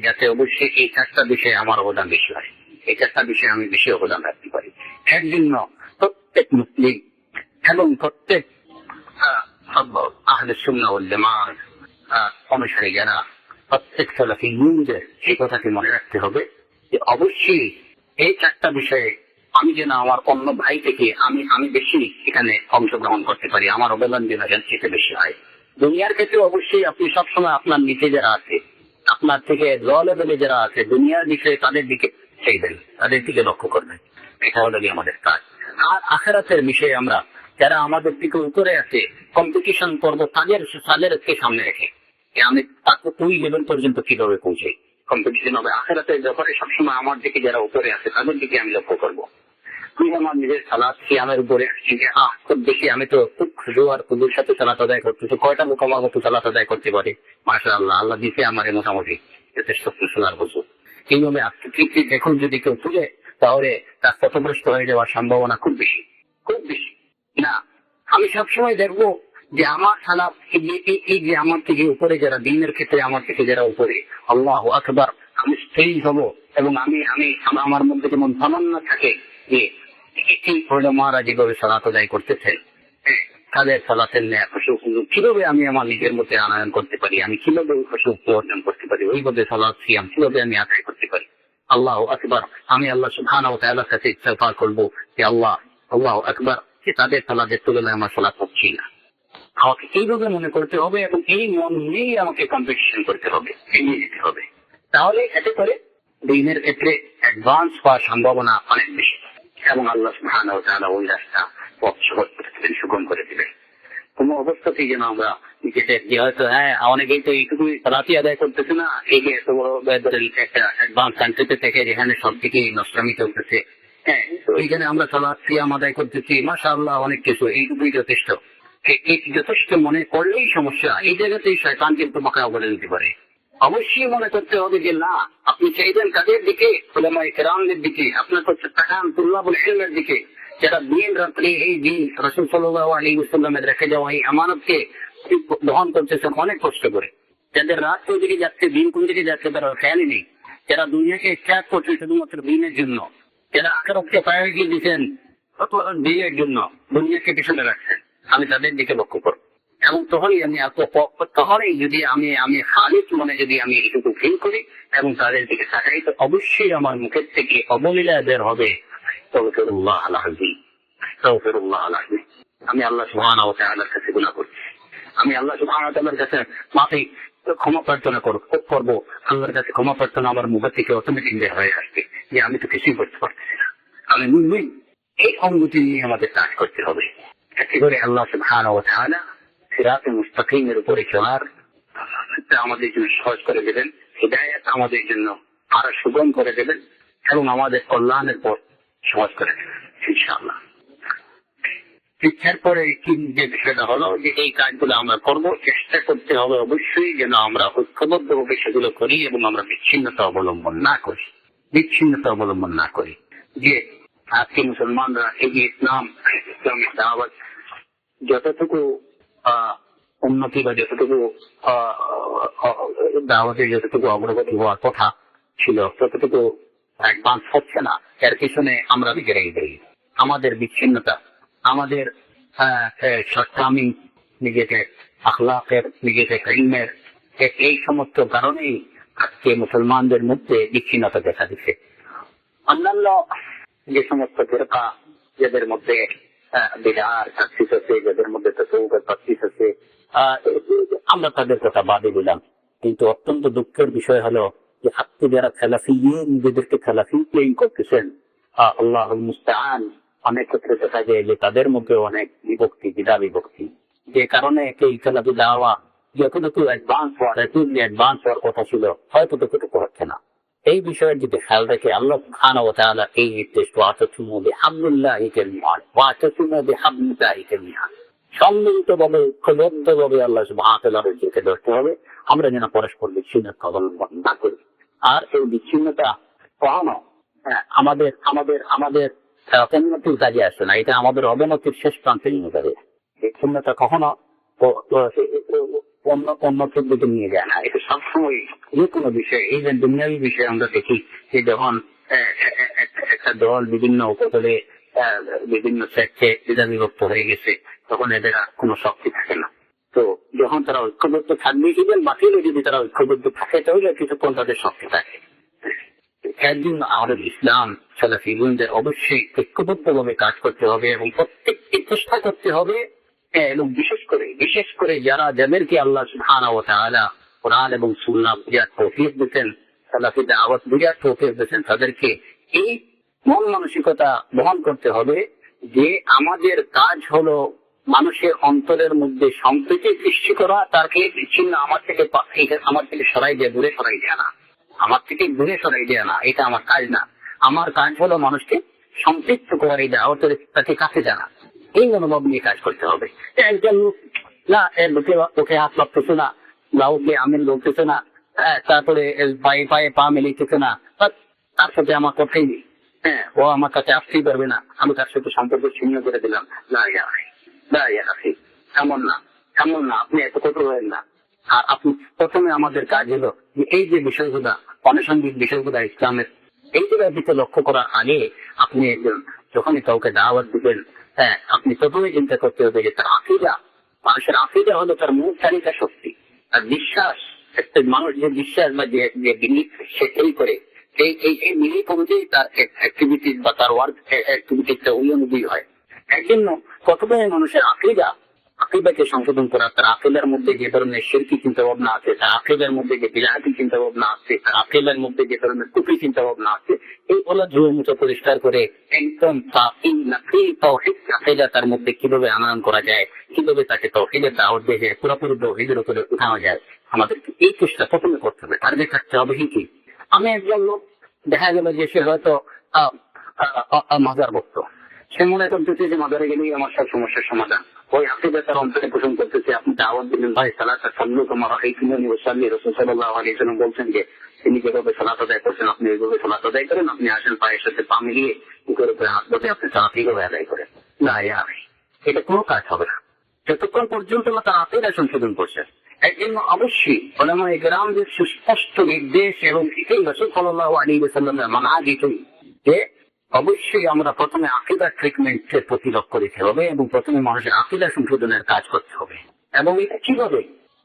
যাতে অবশ্যই এই চারটা বিষয়ে আমার অবদান বেশি হয়। এই চারটা বিষয়ে আমি বেশি অবদান রাখতে পারি। এর জন্য প্রত্যেক মুসলিম এবং প্রত্যেক আহলে সুন্নাহ ওয়াল জামাত অনুসারী যারা প্রত্যেক সালাফি মুমিনদের এই কথাটি মনে রাখতে হবে যে অবশ্যই এই চারটা বিষয়ে আমি যেন আমার অন্য ভাই থেকে আমি বেশি এখানে অংশগ্রহণ করতে পারি, আমার অবদান যেন সেটা বেশি হয়। দুনিয়ার ক্ষেত্রে অবশ্যই আপনি সবসময় আপনার নিচে যারা আছে, আপনার থেকে লো লেভেলে যারা আছে, দুনিয়ার বিষয়ে তাদের দিকে চাইবেন, তাদের দিকে লক্ষ্য করবেন। এটা হলো আমাদের কাজ। আর আখিরাতের বিষয়ে আমরা যারা আমাদের থেকে উপরে আছে কম্পিটিশন করবো তাদেরকে সামনে রেখে আমি তাকে ওই লেভেল পর্যন্ত কিভাবে পৌঁছাই কম্পিটিশন হবে। আখিরাতের ব্যাপারে সবসময় আমার দিকে যারা উপরে আছে তাদের দিকে আমি লক্ষ্য করবো। আমি আমার নিজের সালাত সিয়ামের উপরে খুব বেশি আমি তো খুব খুশু আর খুদের সাথে সালাত আদায় করতে, তো কয়টা লোক আমার মতো সালাত আদায় করতে পারে? মাশাআল্লাহ, আল্লাহ দিতে আমার মোটামুটি যথেষ্ট খুশি আর বুঝু। এইভাবে এখন যদি কেউ তুলে তাহলে তার ক্ষতগ্রস্ত হয়ে যাওয়ার সম্ভাবনা খুব বেশি, খুব বেশি। না, আমি সবসময় দেখবো যে আমার সালাত এই যে আমার থেকে উপরে যারা দিনের ক্ষেত্রে আমার থেকে যারা উপরে, আল্লাহু আকবার, আমি সেই হব এবং আমি আমার মধ্যে যেমন তামান্না থাকে যে মারা যেভাবে সালাত আদায় করতেছে তাদের সালাতের ন্যায় খুশু কিভাবে আমি আমার নিজের মধ্যে আনয়ন করতে পারি, আমি কিভাবে খুশু অর্জন করতে পারি, ওইভাবে সালাত সিয়াম কিভাবে আমি আদায় করতে পারি। আল্লাহু আকবার, আমি আল্লাহ সুবহানাহু ওয়া তাআলার কাছে ইস্তেগফার করব যে আল্লাহু আকবার, যে তাদের সালাতের তুলনায় আমার সালাত হচ্ছে না। আমাকে এইভাবে মনে করতে হবে এবং এই মন নিয়েই আমাকে কম্পিটিশন করতে হবে, এগিয়ে যেতে হবে। তাহলে এতে করে দিনের ক্ষেত্রে অ্যাডভান্স হওয়ার সম্ভাবনা অনেক বেশি এবং আল্লাহ সুবহানাহু ওয়া তাআলা ওই রাস্তা পথ সহজ করে দিবেন, সুগম করে দিবেন। কোনো অবস্থাতেই যেন আমরা নিজেদের যে হয়তো অনেকেই তো এইটুকুই সালাতি আদায় করতেছে না, এই যে এত বড় একটা অ্যাডভান্স কান্ট্রিতে থেকে যেখানে সব দিকেই নষ্টামি চলতেছে, তো এইখানে আমরা সালাত সিয়াম আদায় করতেছি, মাশাআল্লাহ অনেক কিছু, এইটুকুই যথেষ্ট। এই যথেষ্ট মনে করলেই সমস্যা। এই জায়গাতেই শয়তান কিন্তু মাথায় বলে দিতে পারে। অবশ্যই মনে করতে হবে যে না, আপনি চাইবেন কাদের দিকে? উলামায়ে কেরামদের দিকে, আপনার হচ্ছে তাকান তুল্লাবুল ইলমের দিকে, যারা দিন রাত্রে এই দিন রাসূল সাল্লাল্লাহু আলাইহি ওয়াসাল্লামের রেখে যাওয়া এই আমানতকে বহন করতেছে অনেক কষ্ট করে, যাদের রাত কোন দিকে যাচ্ছে, দিন কোন দিকে যাচ্ছে তারা খেয়ালই নেই, যারা দুনিয়াকে ত্যাগ করছে শুধুমাত্র দিনের জন্য, যারা আখিরাতকে প্রায়োরিটি দিচ্ছেন দিনের জন্য, দুনিয়াকে পিছনে রাখছেন, আমি তাদের দিকে লক্ষ্য করব। এবং তখনই যদি আমি খালিদ মনে যদি আমি এটুকু ফিল করি এবং তাদের দিকে তাকাই, তো অবশ্যই আমার মুখের থেকে অবলীলা বের হবে আস্তাগফিরুল্লাহ আল আযীম, আস্তাগফিরুল্লাহ আল আযীম। আমি আল্লাহ সুবহানাহু ওয়া তাআলার কাছে গুনাহ করছি, আমি আল্লাহ সুবহানাহু ওয়া তাআলার কাছে মাফি ক্ষমা প্রার্থনা করব। আল্লাহর কাছে ক্ষমা প্রার্থনা আমার মুখ থেকে অটোমেটিক বের হয়ে আসবে যে আমি তো কিছুই করতে পারতেছি না, আমি মুমিন। এই অনুভূতি নিয়ে আমাদের কাজ করতে হবে। এতে করে আল্লাহ সুবহানাহু ওয়া তাআলা সিরাতে মুস্তাকিমের উপরে চলার আমাদের জন্য সহজ করে দেবেন, হিদায়াত আমাদের জন্য আরো সুগম করে দেবেন এবং আমাদের কল্যাণের পথ সহজ করে দেবেন ইনশাআল্লাহ। শিক্ষার পরে যে বিষয়টা হলো যে এই কাজগুলো আমরা করবো, চেষ্টা করতে হবে অবশ্যই যেন আমরা ঐক্যবদ্ধভাবে সেগুলো করি এবং আমরা বিচ্ছিন্নতা অবলম্বন না করি। যে আজকে মুসলমানরা এই যে ইসলামের দাওয়াত যতটুকু উন্নতি বা যতটুকু দাওয়াতের যতটুকু অগ্রগতি হওয়ার কথা ছিল ততটুকু অ্যাডভান্স হচ্ছে না, এর পিছনে আমরা নিজেরাই দায়ী। আমাদের বিচ্ছিন্নতা, আমাদের শর্টকামিং, নিজেকে আখলাকের, নিজেকে ইলমের, এই সমস্ত কারণেই আজকে মুসলমানদের মধ্যে বিচ্ছিন্নতা দেখা দিচ্ছে। অন্যান্য যে সমস্ত ফিরকা যাদের মধ্যে বিদআর তাকসিস আছে, যাদের মধ্যে তাসাউফের তাকসিস আছে, আমরা তাদের কথা বাদে দিলাম। কিন্তু অত্যন্ত দুঃখের বিষয় হলো যে আজকে যারা সালাফিয়্যিন নিজেদেরকে সালাফি ক্লেম করতেছেন, আল্লাহুল মুস্তাআন, অনেক ক্ষেত্রে দেখা যায় যে তাদের মধ্যে অনেক বিভক্তি, দ্বিধা বিভক্তি, যে কারণে এই সালাফি দাওয়া যতটুকু অ্যাডভান্স হওয়ার কথা ছিল হয়তো ততটুকু হচ্ছে না। এই বিষয়ের দিকে খেয়াল রেখে আল্লাহ সুবহানাহু ওয়া তাআলা এই নির্দেশ ওয়াতাসিমু বিহাবলিল্লাহি জামিআন, সম্মিলিতভাবে ঐক্যবদ্ধভাবে আল্লাহ সুবহানাহু ওয়া তাআলার দিকে ধরতে হবে। আমরা যেন পরস্পর বিচ্ছিন্নতা অবলম্বন না করি। আর এই বিচ্ছিন্নতা কখনো আমাদের উন্নতির কাজে আসে না, এটা আমাদের অবনতির শেষ প্রান্তে নিয়ে যাবে। বিচ্ছিন্নতা কখনো উন্নতির দিকে নিয়ে যায় না। এটা সবসময় যে কোনো বিষয়, এই যে দুনিয়াবী বিষয়ে আমরা দেখি যে যখন একটা দল বিভিন্ন উপদলে বিভিন্ন সেক্টে বিভক্ত হয়ে গেছে, তখন এদের আর কোনো শক্তি থাকে না। তো যখন তারা ঐক্যবদ্ধ থাকবে, ইভেন বাতিলও যদি তারা ঐক্যবদ্ধ থাকে, তাহলে কিছুক্ষণ তাদের শক্তি থাকে। একদিন আমাদের ইসলাম সালাফিগণদের অবশ্যই ঐক্যবদ্ধভাবে কাজ করতে হবে এবং প্রত্যেককে চেষ্টা করতে হবে, এবং বিশেষ করে যাদেরকে আল্লাহ সুবহানাহু ওয়া তাআলা কোরআন এবং সুন্নাহ বুঝার তৌফিক দিতেন, সালাফি দাওয়াত বুঝার তৌফিক দিতেন, তাদেরকে এই মন মানসিকতা বহন করতে হবে যে আমাদের কাজ হলো মানুষের অন্তরের মধ্যে সম্প্রীতি সৃষ্টি করা, তাকে বিচ্ছিন্ন আমার থেকে সরাই দেয়া, দূরে সরাই দেয়া না, আমার থেকে দূরে সরাই দেয়া না, এটা আমার কাজ না। আমার কাজ হলো মানুষকে সম্পৃক্ত করা, এই দাওয়াতের তাকে কাছে জানা, এই মনোভাব নিয়ে কাজ করতে হবে। একজন না ওকে হাত লাগতেছে না, বা ওকে আমিন বলতেছে না, তারপরে পায়ে পায়ে পা মিলিতেছে না, তার সাথে আমার কথাই নেই, ও আমার কাছে আসতেই পারবে না, আমি তার সাথে সম্পর্ক ছিন্ন করে দিলাম। এমন না, আপনি এত কঠোর হবেন না। আর আপনি প্রথমে আমাদের কাজ হলো যে এই যে বিষয়গুলা, আনুষঙ্গিক বিষয়গুলা ইসলামের, এই দিকে লক্ষ্য করার আগে আপনি যখনই কাউকে দাওয়াত দিবেন, আপনি প্রথমে চিন্তা করতে হবে যে তার আকীদা, মানুষের আকীদা হলো তার মূল চালিকা শক্তি, আর বিশ্বাস। একটা মানুষ যে বিশ্বাস বা যে বিলিফ সে তৈরি করে, এই বিলিফ অনুযায়ী তার অ্যাক্টিভিটিস বা তার ওয়ার্ক অ্যাক্টিভিটিসটা ওই অনুযায়ী হয়। এর জন্য প্রথমে মানুষের আকীদাকে সংশোধন করা, তার আকীদার মধ্যে যে ধরনের শিরকি চিন্তা ভাবনা আছে, তার আকীদার মধ্যে যে বিদআতি চিন্তা ভাবনা আছে, তার আকীদার মধ্যে যে ধরনের কুফরি চিন্তা ভাবনা আছে, এইগুলো ধুয়ে পরিষ্কার করে একদম তাওহীদ আকীদা তার মধ্যে কিভাবে আনয়ন করা যায়, কিভাবে তাকে তাওহীদের দাওয়াত দিয়ে পুরোপুরি তাওহীদের উপরে উঠানো যায়, আমাদেরকে এই চেষ্টা প্রথমে করতে হবে। টার্গেট থাকতে হবে কি আমি একজন লোক দেখা গেল যে সে হয়তো মাজার ভক্ত, সে মনে করতেছে যে মাজারে গেলেই আমার সব সমস্যার সমাধান। ওই আকীদা তার অন্তরে পোষণ করতেছে। আপনি দাওয়াত দিলেন, ভাই সালাত সাল্লু কামা রাআইতুমুনি উসাল্লি, রাসূল সাল্লাল্লাহু আলাইহি ওয়াসাল্লাম বলছেন যে তিনি যেভাবে সালাত আদায় করছেন আপনি এইভাবে সালাত আদায় করেন, আপনি আসেন পায়ের সাথে পা মিলিয়ে বুকের উপরে হাত ধরে আপনি সালাত এইভাবে আদায় করেন। না ইয়ার, এটা কোনো কাজ হবে না যতক্ষণ পর্যন্ত তার আকীদা সংশোধন করছে। এর জন্য অবশ্যই উলামায়ে কেরামদের সুস্পষ্ট নির্দেশ এবং এটাই রাসূল সাল্লাল্লাহু আলাইহি ওয়াসাল্লামের মানহাজ যে অবশ্যই আমরা প্রথমে আকীদা ট্রিটমেন্টের প্রতি লক্ষ্য দিতে হবে এবং প্রথমে মানুষের আকীদা সংশোধনের কাজ করতে হবে। এবং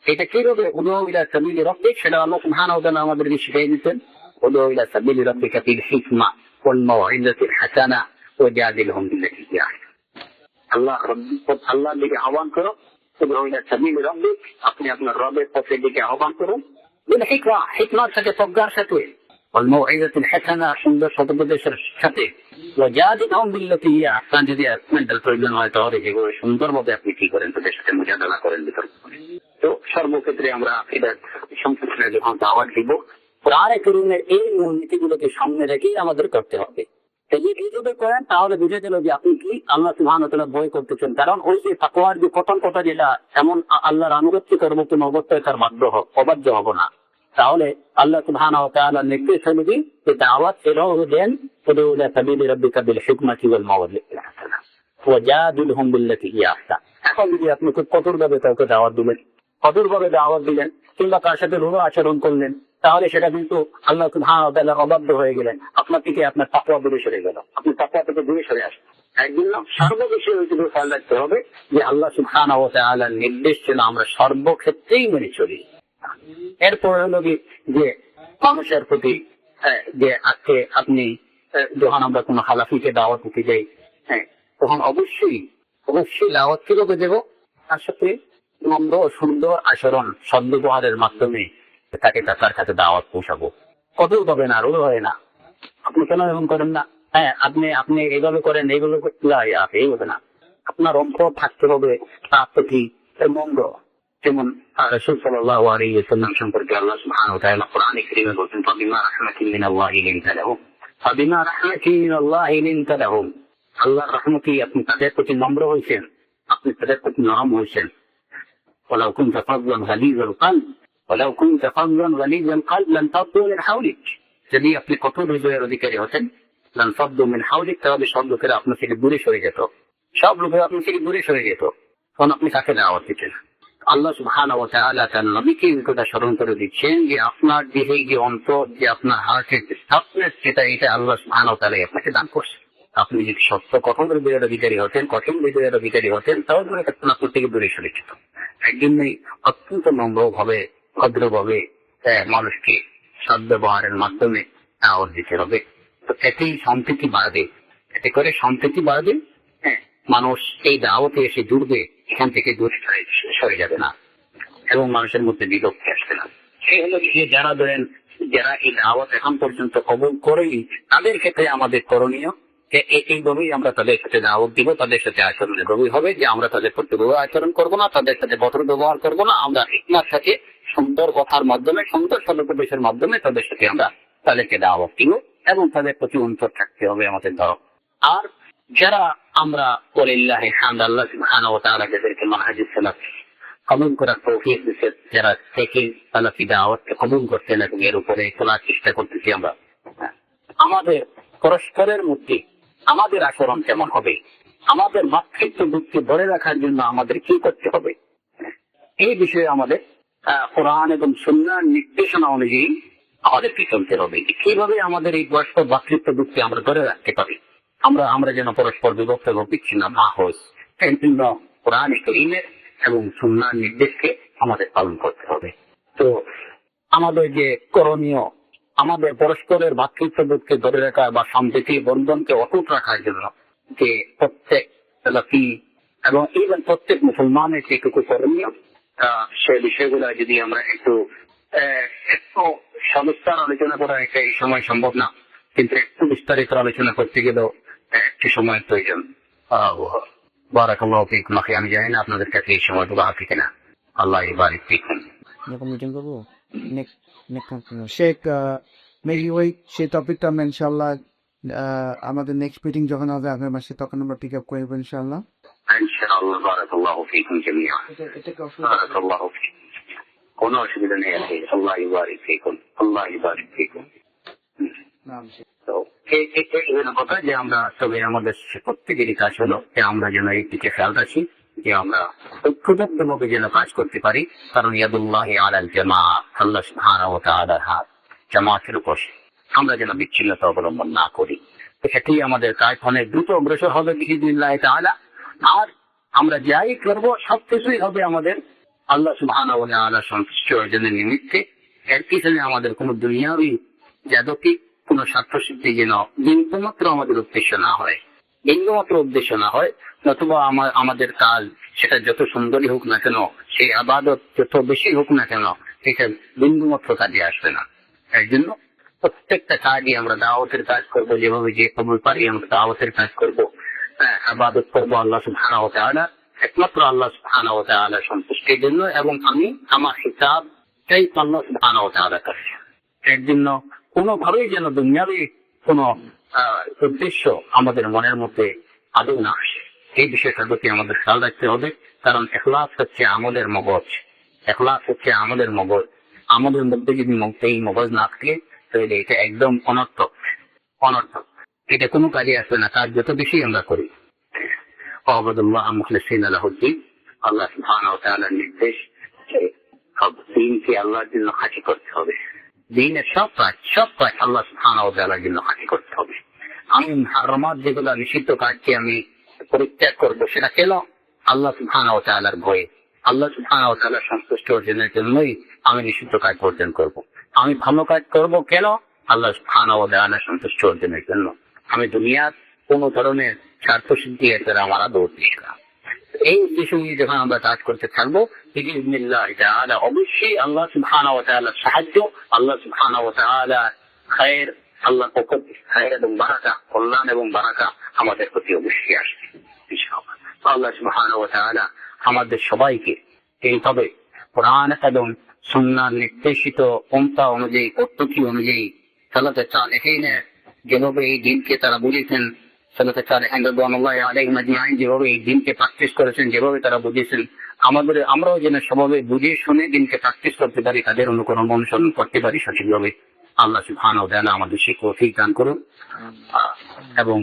এটা কিভাবে উদউ ইলা সাবিলি রাব্বিক, সেটা আল্লাহ সুবহানাহু ওয়া তাআলা আমাদেরকে শিখিয়ে দিতেন। উদউ ইলা সাবিলি রাব্বিকা বিল হিকমা ওয়াল মাউইযাতিল হাসানা ওয়াজাদিলহুম বিল্লাতী হিয়া আহসান। আল্লাহর দিকে আহ্বান করো, উদউ ইলা সাবিলি রাব্বিক, আপনি আপনার রবের পথের দিকে আহ্বান করুন, বিল হিকমা থেকে প্রজ্ঞার সাথে, ওয়াল মাউইযাতিল হাসানা, সুন্দর সদুপদেশের সাথে, ওয়াজাদিলহুম বিল্লাতী হিয়া আহসান। যদি মেন্টাল প্রবলেম হয় তাহলে যেগুলো সুন্দরভাবে আপনি কি করেন, তাদের সাথে মুজাদালা করেন, বিতর্ক করেন। তো সর্বক্ষেত্রে আমরা আকীদা সংশোধনের যখন দাওয়াত দিব, কোরআনে কারীমের এই নীতিগুলোকে সামনে রেখেই আমাদের করতে হবে। যদি করেন তাহলে বুঝে গেল যে আপনি কি আল্লাহ সুবহানাহু ওয়া তাআলা ভয় করতেছেন। কারণ ওই যে তাকওয়ার যে প্রথম কথা, যেটা এমন আল্লাহর আনুগত্য করবো কোন অবস্থায় তার অবাধ্য হব না, তাহলে আল্লাহ সুবহানাহু ওয়া তাআলার নির্দেশ অনুযায়ী যে দাওয়াত সেটাও দেন, উদউ ইলা সাবিলি রাব্বিকা বিল হিকমাতি ওয়াল মাউইযাতিল হাসানা ওয়াজাদিলহুম বিল্লাতী হিয়া আহসান। এখন যদি আপনি খুব কঠোরভাবে কাউকে দাওয়াত দিলেন কিংবা তার সাথে রূঢ় আচরণ করলেন, তাহলে সেটা কিন্তু আল্লাহ সুবহানাহু ওয়া তাআলার অবাধ্য হয়ে গেলেন। আপনার থেকে আপনার তাকওয়া দূরে সরে গেল, আপনি তাকওয়া থেকে দূরে সরে আসেন। একদিন সর্ববিষয়ে ওইটুকু খেয়াল রাখতে হবে যে আল্লাহ সুবহানাহু ওয়া তাআলার নির্দেশ যেন আমরা সর্বক্ষেত্রেই মেনে চলি। এরপর হলো যে মানুষের প্রতি যে আজকে আপনি যখন আমরা কোনো হালাফিকে দাওয়াত দিতে যাই, তখন অবশ্যই দাওয়াত কিভাবে দেবো, তার সাথে নম্র সুন্দর আচরণ সদ্ব্যবহারের মাধ্যমে তাকে তার কাছে দাওয়াত পৌঁছাবো। কতও তবে না, রোগ হয় না। আপনি কেন এরকম করেন না? আপনি এইভাবে করেন, এইগুলো এইভাবে না। আপনার অন্তর থাকতে হবে তার প্রতি মন্দ। যেমন রাসূল সাল্লাল্লাহু আলাইহি ওয়াসাল্লাম সম্পর্কে আল্লাহ সুবহানাহু ওয়া তাআলা কোরআনে কারীমে বলেছেন, ফাবিমা রাহমাতিন মিনাল্লাহি লিনতা লাহুম, আল্লাহর রহমতে আপনি তাদের প্রতি নম্র হয়েছেন, আপনি তাদের প্রতি নরম হয়েছেন। ওয়ালাউ কুনতা ফাযযান গালিযাল কলব লান তাফদু মিন হাওলিক, যদি আপনি কঠোর হৃদয়ের অধিকারী হতেন, লান তাফদু মিন হাওলিক, তাহলে সব লোকেরা আপনার থেকে দূরে সরে যেত, তখন আপনি কাকে দাওয়াত দিতেন? আল্লাহ সুবহানাহু ওয়া তাআলা তার নবীকে এই কথা স্মরণ করে দিচ্ছেন যে আপনার দেহে যে অন্তর, যে আপনার হার্টের যে সাফনেস, এটা আল্লাহ সুবহানাহু ওয়া তাআলা আপনাকে দান করছে। আপনি যদি সত্য কথনের বিরোধিতারী হতেন, কথন বিরোধিতারী হতেন, তাহলে আপনার থেকে দূরে সরে যেত। একজন্যই অত্যন্ত নম্রভাবে, ভদ্রভাবে মানুষকে সদ্ব্যবহারের মাধ্যমে দাওয়াত দিতে হবে। তো এতেই সম্প্রীতি বাড়বে, এতে করে সম্প্রীতি বাড়বে। হ্যাঁ, মানুষ এই দাওয়াতে এসে জুড়বে, এখান থেকে দূরে সরে যাবে না এবং মানুষের মধ্যে বিভক্তি আসবে না। সেই হলো যে যারা এই দাওয়াত এখন পর্যন্ত কবুল করেই, তাদের ক্ষেত্রে আমাদের করণীয় যে এইভাবেই আমরা তাদের সাথে দাওয়াত দিব, তাদের সাথে আচরণ এভাবেই হবে যে আমরা তাদের প্রতি আচরণ করবো না, তাদের সাথে বদর ব্যবহার করবো না। আমরা হিকমত থেকে সুন্দর কথার মাধ্যমে, সুন্দর সদুপদেশের মাধ্যমে তাদের সাথে আমরা তাদেরকে দাওয়াত দিব এবং তাদের প্রতি অন্তর থাকতে হবে আমাদের ধর্ম। আর যারা আমরা ওয়ালিল্লাহি হামদ, আল্লাহ সুবহানাহু ওয়া তাআলা যাদেরকে মানহাজুস সালাফ কবুল করার তৌফিক দিয়েছে, যারা থেকে সালাফি দাওয়াতকে কবুল করতেন এবং এর উপরে চলার চেষ্টা করতেছি আমরা, আমাদের পরস্পরের মধ্যে আমাদের আচরণ কেমন হবে, আমাদের মাতৃত্ব বুদ্ধি ধরে রাখার জন্য আমাদের কি করতে হবে, এই বিষয়ে আমাদের কোরআন এবং সুন্নাহর নির্দেশনা অনুযায়ী আমাদেরকে চলতে হবে। কিভাবে আমাদের এই বয়স্ক মাতৃত্ব বুদ্ধি আমরা ধরে রাখতে পারি, আমরা যেন পরস্পর বিভক্ত এবং বিচ্ছিন্ন না হই, এর জন্য কোরআন কারীমের এবং সুন্নাহর নির্দেশকে আমাদের পালন করতে হবে। তো আমাদের যে করণীয়, আমাদের পরস্পরের ভাতৃত্ববোধকে ধরে রাখা বা সম্প্রীতি বন্ধনকে অটুট রাখার জন্য যে প্রত্যেক সালাফি এবং ইভেন প্রত্যেক মুসলমানের যেটুকু করণীয়, সে বিষয়গুলো যদি আমরা একটু সবিস্তার আলোচনা করা, এটা এই সময় সম্ভব না, কিন্তু একটু বিস্তারিত আলোচনা করতে গেলেও একটি সময়ের প্রয়োজন। বারাকাল্লাহু ফীকুম। আমি জানি না আপনাদের কাছে এই সময়টুকু আছে কিনা। আল্লাহ বারিক ফীকুম। যখন মিটিং করবো শেখ মেবি ওই সেই টপিকটা আমরা ইনশাল্লাহ আমাদের নেক্সট মিটিং যখন হবে আগামী মাসে, তখন আমরা পিক আপ করবো ইনশাল্লাহ। ইনশাআল্লাহ। বারাকাল্লাহু ফীকুম জামিআন। বারাকাল্লাহু ফীকুম। কোনো অসুবিধা নেই আছে। আল্লাহ বারিক ফীকুম। আল্লাহ বারিক ফীকুম। তো এই কথা যে আমরা তবে আমাদের প্রত্যেকেরই কাজ হলো যে আমরা যেন এই দিকে খেয়াল রাখি যে আমরা ঐক্যবদ্ধভাবে যেন কাজ করতে পারি, কারণ ইয়াদুল্লাহি আলাল জামাআহ, আল্লাহ সুবহানাহু ওয়া তাআলার হাত জামাতের উপর, আমরা যেন বিচ্ছিন্নতা অবলম্বন না করি। সেটাই আমাদের কাজ অনেক দ্রুত অগ্রসর হবে বিইজনিল্লাহি তাআলা। আর আমরা যাই করব সবকিছুই হবে আমাদের আল্লাহ সুবহানাহু ওয়া তাআলার সন্তুষ্টি অর্জনের নিমিত্তে। এর পিছনে আমাদের কোনো দুনিয়াবি জাগতিক কোনো স্বার্থ সিদ্ধি যেন বিন্দুমাত্র আমাদের উদ্দেশ্য না হয়, বিন্দুমাত্র উদ্দেশ্য না হয়, নতুবা আমাদের কাজ সেটা যত সুন্দরই হোক না কেন, সেই আবাদত যত বেশি হোক না কেন, সেটা বিন্দুমাত্র কাজে আসবে না। এর জন্য প্রত্যেকটা কাজই আমরা দাওয়াতের কাজ করবো, যেভাবে যে কবুল পারি আমরা দাওয়াতের কাজ করবো, আবাদত করবো আল্লাহ সুবহানাহু ওয়া তাআলা, একমাত্র আল্লাহ সুবহানাহু ওয়া তাআলা সন্তুষ্টির জন্য। এবং আমি আমার হিসাব চাই আল্লাহ সুবহানাহু ওয়া তাআলার কাছে। এর জন্য কোনোভাবেই যেন দুনিয়াবি কোনো উদ্দেশ্য আমাদের মনের মধ্যে আদৌ না আসে, এই বিষয়টার প্রতি আমাদের খেয়াল রাখতে হবে। কারণ ইখলাস হচ্ছে আমাদের মগজ, ইখলাস হচ্ছে আমাদের মগজ। আমাদের মধ্যে যদি এই মগজ না থাকে তাহলে এটা একদম অনর্থক, এটা কোনো কাজে আসবে না, কাজ যত বেশি আমরা করি। আবুদুল্লাহ মুখলিসিন লাহুদ্দিন, আল্লাহ সুবহানাহু ওয়া তাআলার নির্দেশ সব দিনকে আল্লাহর জন্য খাঁটি করতে হবে। দিনের সব কাজ আল্লাহ সুবহানাহু ওয়া তাআলার জন্য খাঁটি করতে হবে। আমি হারামাত যেগুলো নিষিদ্ধ কাজকে আমি পরিত্যাগ করবো, সেটা কেন? আল্লাহ সুবহানাহু ওয়া তাআলার ভয়ে, আল্লাহ সুবহানাহু ওয়া তাআলার সন্তুষ্টি অর্জনের জন্যই আমি নিষিদ্ধ কাজ অর্জন করব। আমি ভালো কাজ করব কেন? আল্লাহ সুবহানাহু ওয়া তাআলার সন্তুষ্টি অর্জনের জন্য। আমি দুনিয়ার কোন ধরনের স্বার্থ সিদ্ধি এর দ্বারা আমার আদৌ উদ্দেশ্য না। এই উদ্দেশ্য নিয়ে যখন আমরা কাজ করতে থাকবো, বিইজনিল্লাহি তাআলা অবশ্যই আল্লাহ সুবহানাহু ওয়া তাআলার সাহায্য, আল্লাহ সুবহানাহু ওয়া তাআলার খায়ের, আল্লাহর পক্ষ থেকে খায়ের এবং বারাকা, কল্যাণ এবং বারাকা আমাদের প্রতি অবশ্যই আসবে ইনশাআল্লাহ। আল্লাহ সুবহানাহু ওয়া তাআলা আমাদের সবাইকে এইভাবে কোরআন এবং সুন্নাহর নির্দেশিত পন্থা অনুযায়ী, পদ্ধতি অনুযায়ী সালাতে সালেহিনের যেভাবে এই দিনকে তারা বুঝেছেন, সালাতে সালেহিন রাদিয়াল্লাহু আলাইহিম আজমাইন যেভাবে এই দিনকে প্র্যাকটিস করেছেন, যেভাবে তারা বুঝেছেন, আমরাও যেন সবাই বুঝে শুনে দিনকে প্র্যাকটিস করতে পারি, তাদের অনুকরণ অনুসরণ করতে পারি সঠিকভাবে। আল্লাহ সুবহানাহু ওয়া তাআলা আমাদের সেই তৌফিক দান করুন এবং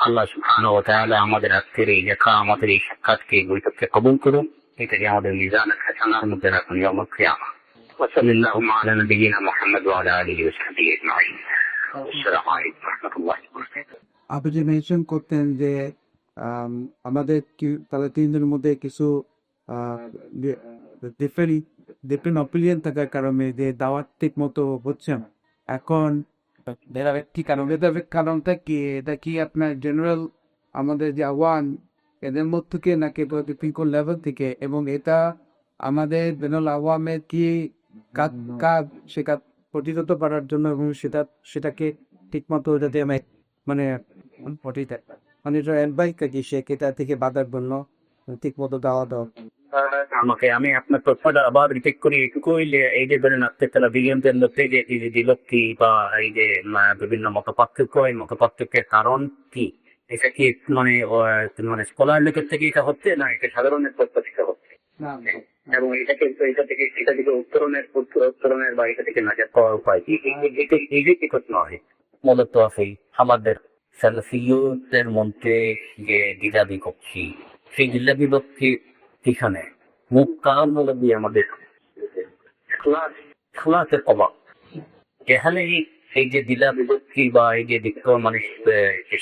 আল্লাহ সুবহানাহু ওয়া তাআলা আমাদের আজকের এই লেখা, আমাদের এই সাক্ষাৎকে বৈঠককে কবুল করুন। এটাকে আমাদের মিজানের হাসানার মধ্যে রাখুন ইয়াউমুল কিয়ামা। وصلى اللهم على نبينا محمد وعلى اله وصحبه اجمعين. السلام عليكم ورحمه الله وبركاته. আপনি যে মেনশন করতেন যে আমাদের তাদের তিনজনের মধ্যে কিছু ডিফারেন্ট ডিফারেন্ট অপিনিয়ন থাকার কারণে যে দাওয়াত ঠিক মতো হচ্ছে না। এখন কি কারণ, কারণটা কি? এটা কি আপনার জেনারেল আমাদের যে আওয়ান এদের মধ্যে থেকে নাকি পিকো লেভেল থেকে, এবং এটা আমাদের জেনারেল আওয়ামের কি কাজ সে কাজ প্রতিহত করার জন্য, এবং সেটাকে ঠিক মতো যাতে মানে মানে অ্যাডভাইস কি সে কেটা থেকে বাধার জন্য ঠিক মতো দেওয়া দাও। আমাকে আমি আপনার প্রশ্নটা আবার রিপিট করি একটু কইলে, এই যে ধরেন আজকে তারা বিজ্ঞানদের লোকে যে এই যে বিলক্তি বা এই যে বিভিন্ন মতপার্থক্য, এই মতপার্থক্যের কারণ কি? এটা কি মানে মানে স্কলার লেখের থেকে এটা হচ্ছে না এটা সাধারণের পক্ষ থেকে হচ্ছে, এবং এটা থেকে উত্তরণের বা এটা থেকে নাজাত পাওয়ার উপায় কি? এই যে কি করতে হয় মূলত আছে আমাদের সালাফিয়তের মধ্যে যে দ্বিধা বিভক্তি, সেই দ্বিধা বিভক্তি পিছনে মুখ কারণ হলো দিয়ে আমাদের খেলাতে অভাব। এখানে এই যে দ্বিধা বিভক্তি বা এই যে দিক মানে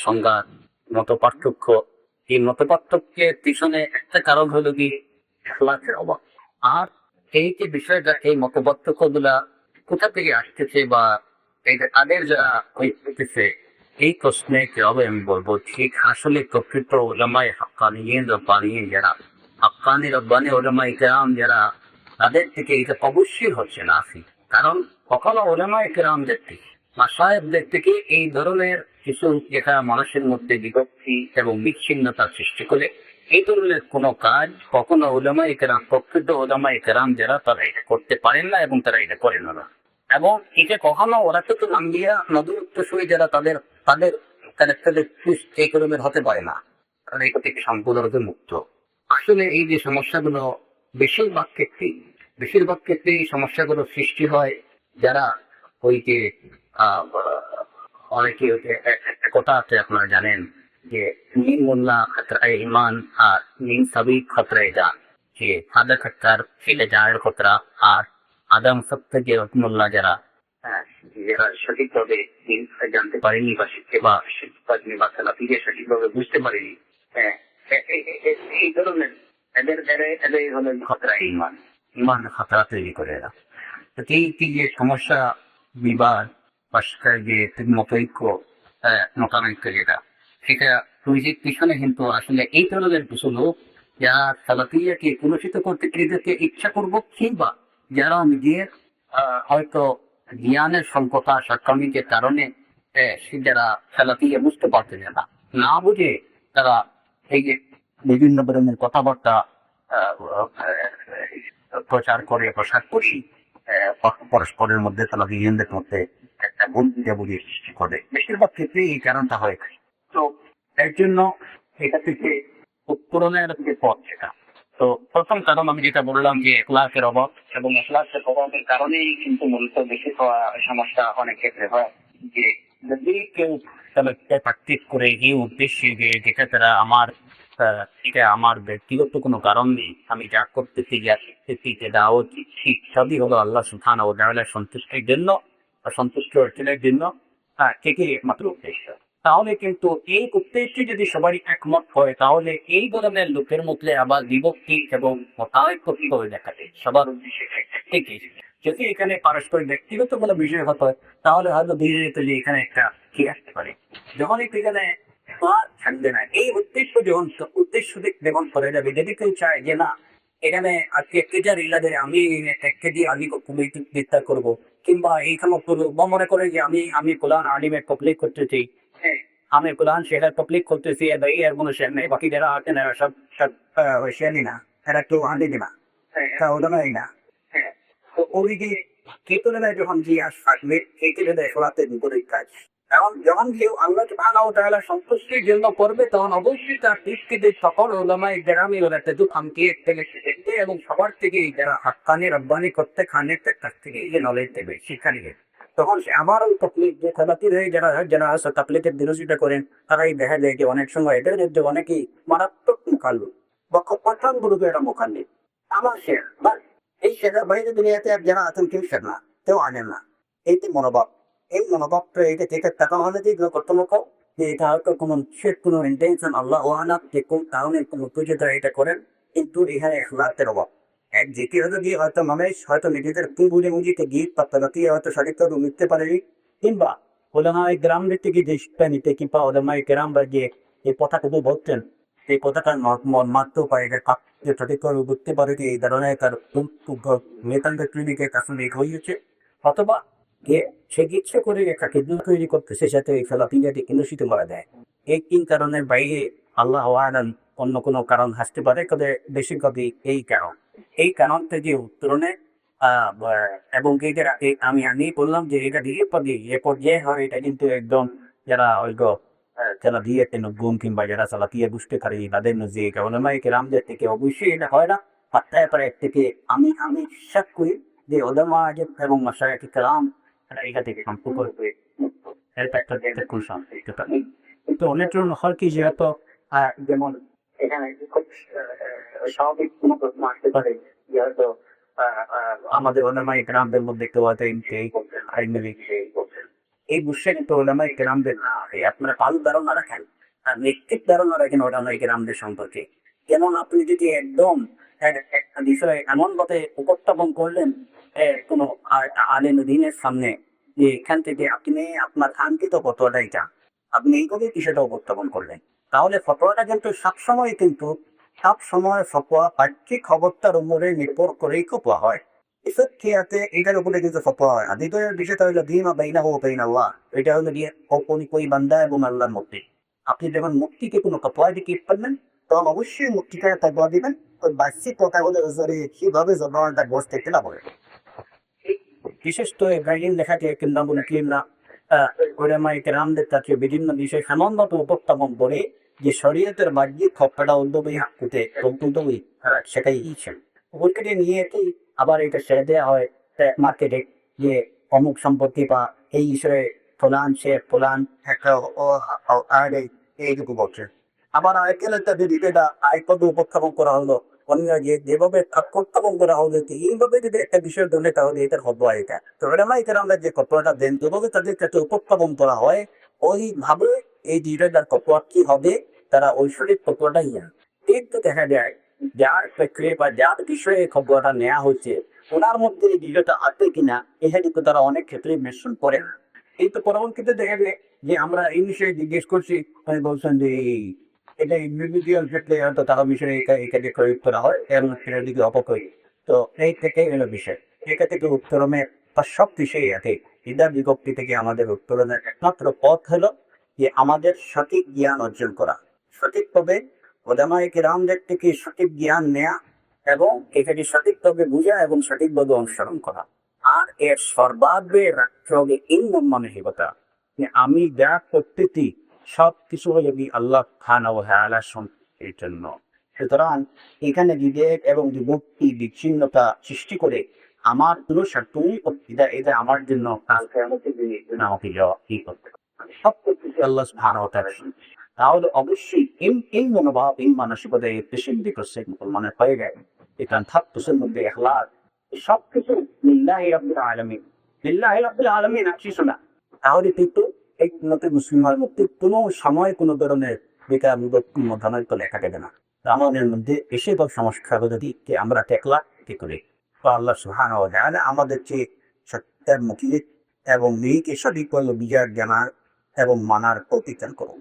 সংজ্ঞা মত পার্থক্য, এই মত পার্থক্যের পিছনে একটা কারণ হলো কি খেলাতে অভাব। আর এই যে বিষয়টা, এই মত পার্থক্য গুলা কোথা থেকে আসতেছে বা এইটা তাদের যারা হইতেছে, এই প্রশ্নে কি হবে আমি বলবো ঠিক আসলে প্রকৃত ওলামায়ে হাক্কানিয়িন রব্বানিয়িন যারা হাক্কানি রব্বানি ওলামায়ে কেরাম যারা, তাদের থেকে এটা অবশ্যই হচ্ছে না আসি। কারণ কখনো ওলামায়ে কেরামদের থেকে মাশায়েখদের থেকে এই ধরনের কিছু যেটা মানুষের মধ্যে বিভক্তি এবং বিচ্ছিন্নতা সৃষ্টি করে, এই ধরনের কোনো কাজ কখনো ওলামায়ে কেরাম, প্রকৃত ওলামায়ে কেরাম যারা তারা এটা করতে পারেন না এবং তারা এটা করেন না। এবং এটা কখনো ওরা তো নাম্বিয়া নদী যারা তাদের তাদের এই কলমের হতে পারে না, কারণ এটা থেকে সম্পূর্ণরূপে মুক্ত। আসলে এই যে সমস্যাগুলো বেশিরভাগ ক্ষেত্রে এই সমস্যাগুলো সৃষ্টি হয় যারা ওই যে অনেকে কথা আছে আপনারা জানেন যে নীল মোল্লা খতরায় ইমান আর নীল সাবিক খতরায় যান, যে সাদা খতরার ফেলে যাওয়ার খতরা আর আদম সব থেকে মোল্লা যারা সঠিকভাবে জানতে পারেনি বা শিখতে বা শিখতে বা সালাফিকে সঠিকভাবে বুঝতে পারেনি, এই ধরনের এদের হলো খতরা ইমান খতরা তৈরি করে এরা। এই যে সমস্যা বিবাদ বা যে মতৈক্য মতানৈক্য যেটা, সেটা তৈরির পিছনে কিন্তু আসলে এই ধরনের কিছু লোক যারা সালাফিয়াকে কলুষিত করতে এদেরকে ইচ্ছা করবো, কিংবা যারা নিজের হয়তো জ্ঞানের সংকতা সক্ষমিকের কারণে যারা সালাফিয়া বুঝতে পারতেন না বুঝে তারা এই যে বিভিন্ন ধরনের কথাবার্তা প্রচার করি পরস্পরের মধ্যে সালাফিয়ানদের মধ্যে একটা বুঝাবুঝি সৃষ্টি করে। বেশিরভাগ ক্ষেত্রে এই কারণটা হয়ে থাকে। তো এর জন্য এটা থেকে উত্তরণের যে পথ সেটা, তো প্রথম কারণ আমি যেটা বললাম যে এখলাকের অভাব, এবং এখলাকের অভাবের কারণেই কিন্তু মূলত বেশি সমস্যা অনেক ক্ষেত্রে হয়। যে যদি কেউ প্র্যাকটিস করে এই উদ্দেশ্যে যে যেটা তারা এটা আমার ব্যক্তিগত কোনো কারণ নেই, আমি যা করতেছি যা শিখতেছি যেটা ঠিক সবই হলো আল্লাহ সুবহানাহু ওয়া তাআলার সন্তুষ্টির জন্য বা সন্তুষ্ট অর্জনের জন্য, ঠিকই একমাত্র উদ্দেশ্য। তাহলে কিন্তু এই উদ্দেশ্যে যদি সবারই একমত হয়, তাহলে এই ধরনের লোকের মধ্যে আবার বিভক্তি এবং মতানৈক্য কিভাবে দেখা যায়? সবার উদ্দেশ্যে ঠিকই। যদি এখানে পারস্পরিক ব্যক্তিগত কোনো বিষয় হতো, তাহলে হয়তো ধীরে ধীরে যে এখানে একটা কি আসতে পারে। যখন এখানে থাকবে না এই উদ্দেশ্য, উদ্দেশ্য যেমন করে যাবে, যদি কেউ চায় যে না এখানে আজকে কেজার ইলাদের আমি এক কেজি আলি বিস্তার করবো, কিংবা এইখানে বা মনে করে যে আমি কোরআন আলিমে পাবলিক করতেছি, আমি কোরআন শেখার পাবলিক করতেছি, এর কোনো শেয়ার নেই, বাকি যারা আছেন এরা সব শেয়ারই না, এরা কেউ আনলি না, তা ওটা নয় না। তো ওই যে কেতনে যখন যে আসবে সেই কেতনে শোনাতে বিপরীত কাজ। এখন যখন কেউ আল্লাহ সুবহানাহু ওয়া তাআলা সন্তুষ্টির জন্য করবে, তখন অবশ্যই তার দৃষ্টিতে সকল উলামায়ে কেরামি ওরা তেজু খামকে থেকে শিখতে, এবং সবার থেকে যারা হাক্কানি রব্বানি করতে খানের কাছ থেকে এই যে নলেজ দেবে, শিক্ষা নিবে। তখন সে আমার ওই তকলিফ যে খেলাতির হয়ে যারা তাকলিফের বিরোধিতা করেন, তারাই দেখা যায় যে অনেক সময় এদের মধ্যে অনেকেই মারাত্মক মুখাল্লু বা প্রধান গুরুকে এরা মুখাল্লি, আমার শেয়ার বা এই শেয়ারের বাইরে দুনিয়াতে আর যারা আছেন কেউ শেয়ার না, কেউ আনেন না। এই যে মনোভাব, এই মনোভাবটা এটা থেকে টাকা হলে যে এগুলো কর্তব্য যে এটা হয়তো কোনো শেষ কোনো ইন্টেনশন আল্লাহ ওয়ানা যে কোন কারণে কোনো প্রয়োজন এটা করেন, কিন্তু এখানে এখলাকের অভাব। এক যেটি হয়তো গিয়ে হয়তো মানুষ হয়তো নিজেদের পুঁজি মুজিতে গিয়ে পাত্তালাতি হয়তো সঠিকভাবে মিটতে পারেনি, কিংবা ওলামাই গ্রাম থেকে যে শিক্ষা নিতে কিংবা ওলামাই গ্রাম বা যে এই কথাটুকু বলতেন এই কথাটার মাত্র পায়ে কাপড়ে সঠিকভাবে বুঝতে পারে যে এই ধরনের তার মেতান্ত ক্লিনিকের কাছে লেখ হয়েছে, অথবা যে সে ইচ্ছে করে একটা কেন্দ্র তৈরি করতেছে সাথে এই ফেলাপিঙ্গাটি কেন্দ্রশীত করা দেয়। এই তিন কারণের বাইরে আল্লাহ আলাম অন্য কোনো কারণ আসতে পারে, তবে বেশিরভাগই এই কারণ। এই কারণ থেকে উত্তরণে এবং এইটার আমি বললাম যে এটা দিয়ে এ পর্যায়ে হয়, এটা কিন্তু একদম যারা ওই যারা দিয়ে গুণ কিংবা যারা চালাকিয়ে বুঝতে পারি তাদের যে কেমনমাই কেরামদের থেকে অবশ্যই এটা হয় না। পাত্তায় পারে থেকে আমি বিশ্বাস করি যে ওলামা এবং মাশায়েখ কেরাম এটা থেকে সম্পর্ক হয়ে এটা একটা দেখতে শান্তি। তো অনেক জন্য হয় কি যেহেতু যেমন এখানে খুব স্বাভাবিক কোনো প্রশ্ন আসতে পারে যে হয়তো আমাদের ওলামাই কেরামদের মধ্যে কেউ হয়তো আইনজীবী এই বুঝছেন তো ওলামাই কেরামদের না আপনারা ভালো ধারণা রাখেন আর নিশ্চিত ধারণা রাখেন ওলামাই কেরামদের সম্পর্কে। যেমন আপনি যদি একদম একটা বিষয়ে এমন ভাবে উপস্থাপন করলেন কোনো আলেম দিনের সামনে যে এখান থেকে আপনি আপনার কাঙ্ক্ষিত ফতোয়াটা এটা আপনি এইভাবে বিষয়টা উপস্থাপন করলেন, তাহলে ফতোয়াটা কিন্তু সবসময় ফতোয়া পার্থিক খবরটার উপরে নির্ভর করেই ফতোয়া হয়। এসব খেয়াতে এটার উপরে কিন্তু ফতোয়া হয় না। দ্বিতীয় বিষয়টা হলো দিমা বাইনা ও বাইনা আল্লাহ, এটা হলো গিয়ে কোই বান্দা এবং আল্লাহর মধ্যে। আপনি যখন মুক্তিকে কোনো ফতোয়া দিকে পারবেন তখন অবশ্যই মুক্তিটা ফতোয়া দিবেন ওই বার্ষিক কথা হলে কিভাবে জবানটা গোস থেকে না বলে। বিশেষ করে গাইডিং লেখাকে কিংবা বলে কিংবা ওলামায়ে কেরামদের কাছে বিভিন্ন বিষয় এমনভাবে উপস্থাপন করে যে শরীয়তের বাহ্যিক খপ্পাটা উদ্যোগী হাঁকুতে উদ্যোগী সেটাই ইচ্ছেন ওইটাকে নিয়ে আবার এটা ছেড়ে দেওয়া হয় মার্কেটে যে অমুক সম্পত্তি বা এই বিষয়ে ফলান একটা এইটুকু বলছে। আবার আরেকটা যদি এটা আরেকভাবে উপস্থাপন করা হলো অন্য যেভাবে উপস্থাপন করা হলো এইভাবে যদি একটা বিষয় ধরলে তাহলে এটার হবো এটা তো এটার আমরা যে কপড়াটা দেন যেভাবে তাদের কাছে উপস্থাপন করা হয় ওইভাবে এই ডিরেক্টার কপড়া কি হবে তারা ঐশ্বরিক কপড়াটাই নেন। কিন্তু দেখা যায় যার প্রক্রিয়া বা যার বিষয়ে খবরটা নেওয়া হচ্ছে ওনার মধ্যে এই ডিরেক্টটা আছে কিনা এটা কিন্তু তারা অনেক ক্ষেত্রে মিশ্রণ করে না। এই তো পরবর্তীতে দেখা যায় যে আমরা এই বিষয়ে জিজ্ঞেস করছি বলছেন যে এটা ইন্ডিভিজুয়াল ক্ষেত্রে হয়তো তারা বিষয়ে এখানে প্রয়োগ করা হয় এর সেটার দিকে অপকয়। তো এই থেকে হলো বিষয় এটা থেকে উত্তরণের বা সব বিষয়ে আছে ইদা বিভক্তি থেকে আমাদের উত্তরণের একমাত্র পথ হলো যে আমাদের সঠিক জ্ঞান অর্জন করা, সঠিকভাবে ওলামায়ে কেরামদের থেকে সঠিক জ্ঞান নেয়া এবং এটাকে সঠিকভাবে বোঝা এবং সঠিকভাবে অনুসরণ করা। আর এর সর্বাগ্রে রাখতে হবে এই মানসিকতা যে আমি যা করতেছি সব কিছু হয়ে যাবি আল্লাহ সুবহানাহু ওয়া তাআলার সন্তুষ্টির জন্য। সুতরাং এখানে বিবেক এবং বিভক্তি বিচ্ছিন্নতা সৃষ্টি করে আমার কোনো তুমি এটা আমার জন্য আমাকে কি করতে সব কিছু আল্লাহ সুবহানাহু ওয়া তাআলার সন্তুষ্টি। তাহলে অবশ্যই এই মনোভাব এই মানসিকতা এই পেশেন্টি করছে মুসলমানের হয়ে গেছে এটা থাকতেছে মধ্যে এখলাস সবকিছু লিল্লাহি রাব্বিল আলামিন লিল্লাহি রাব্বিল আলামিন আছে শোনা। তাহলে কিন্তু এই নতুন মুসলমানের মধ্যে কোনো সময় কোনো ধরনের বেকার মতামত তো লেখা যাবে না। আমাদের মধ্যে বেশিরভাগ সমস্যা যদি আমরা টেকলা কি করি তো আল্লাহ সুবহানাহু ওয়া তাআলা আমাদের যে সত্যের মুখী এবং নিকে সঠিক বিজয় জানার এবং মানার প্রতিজ্ঞা করুন।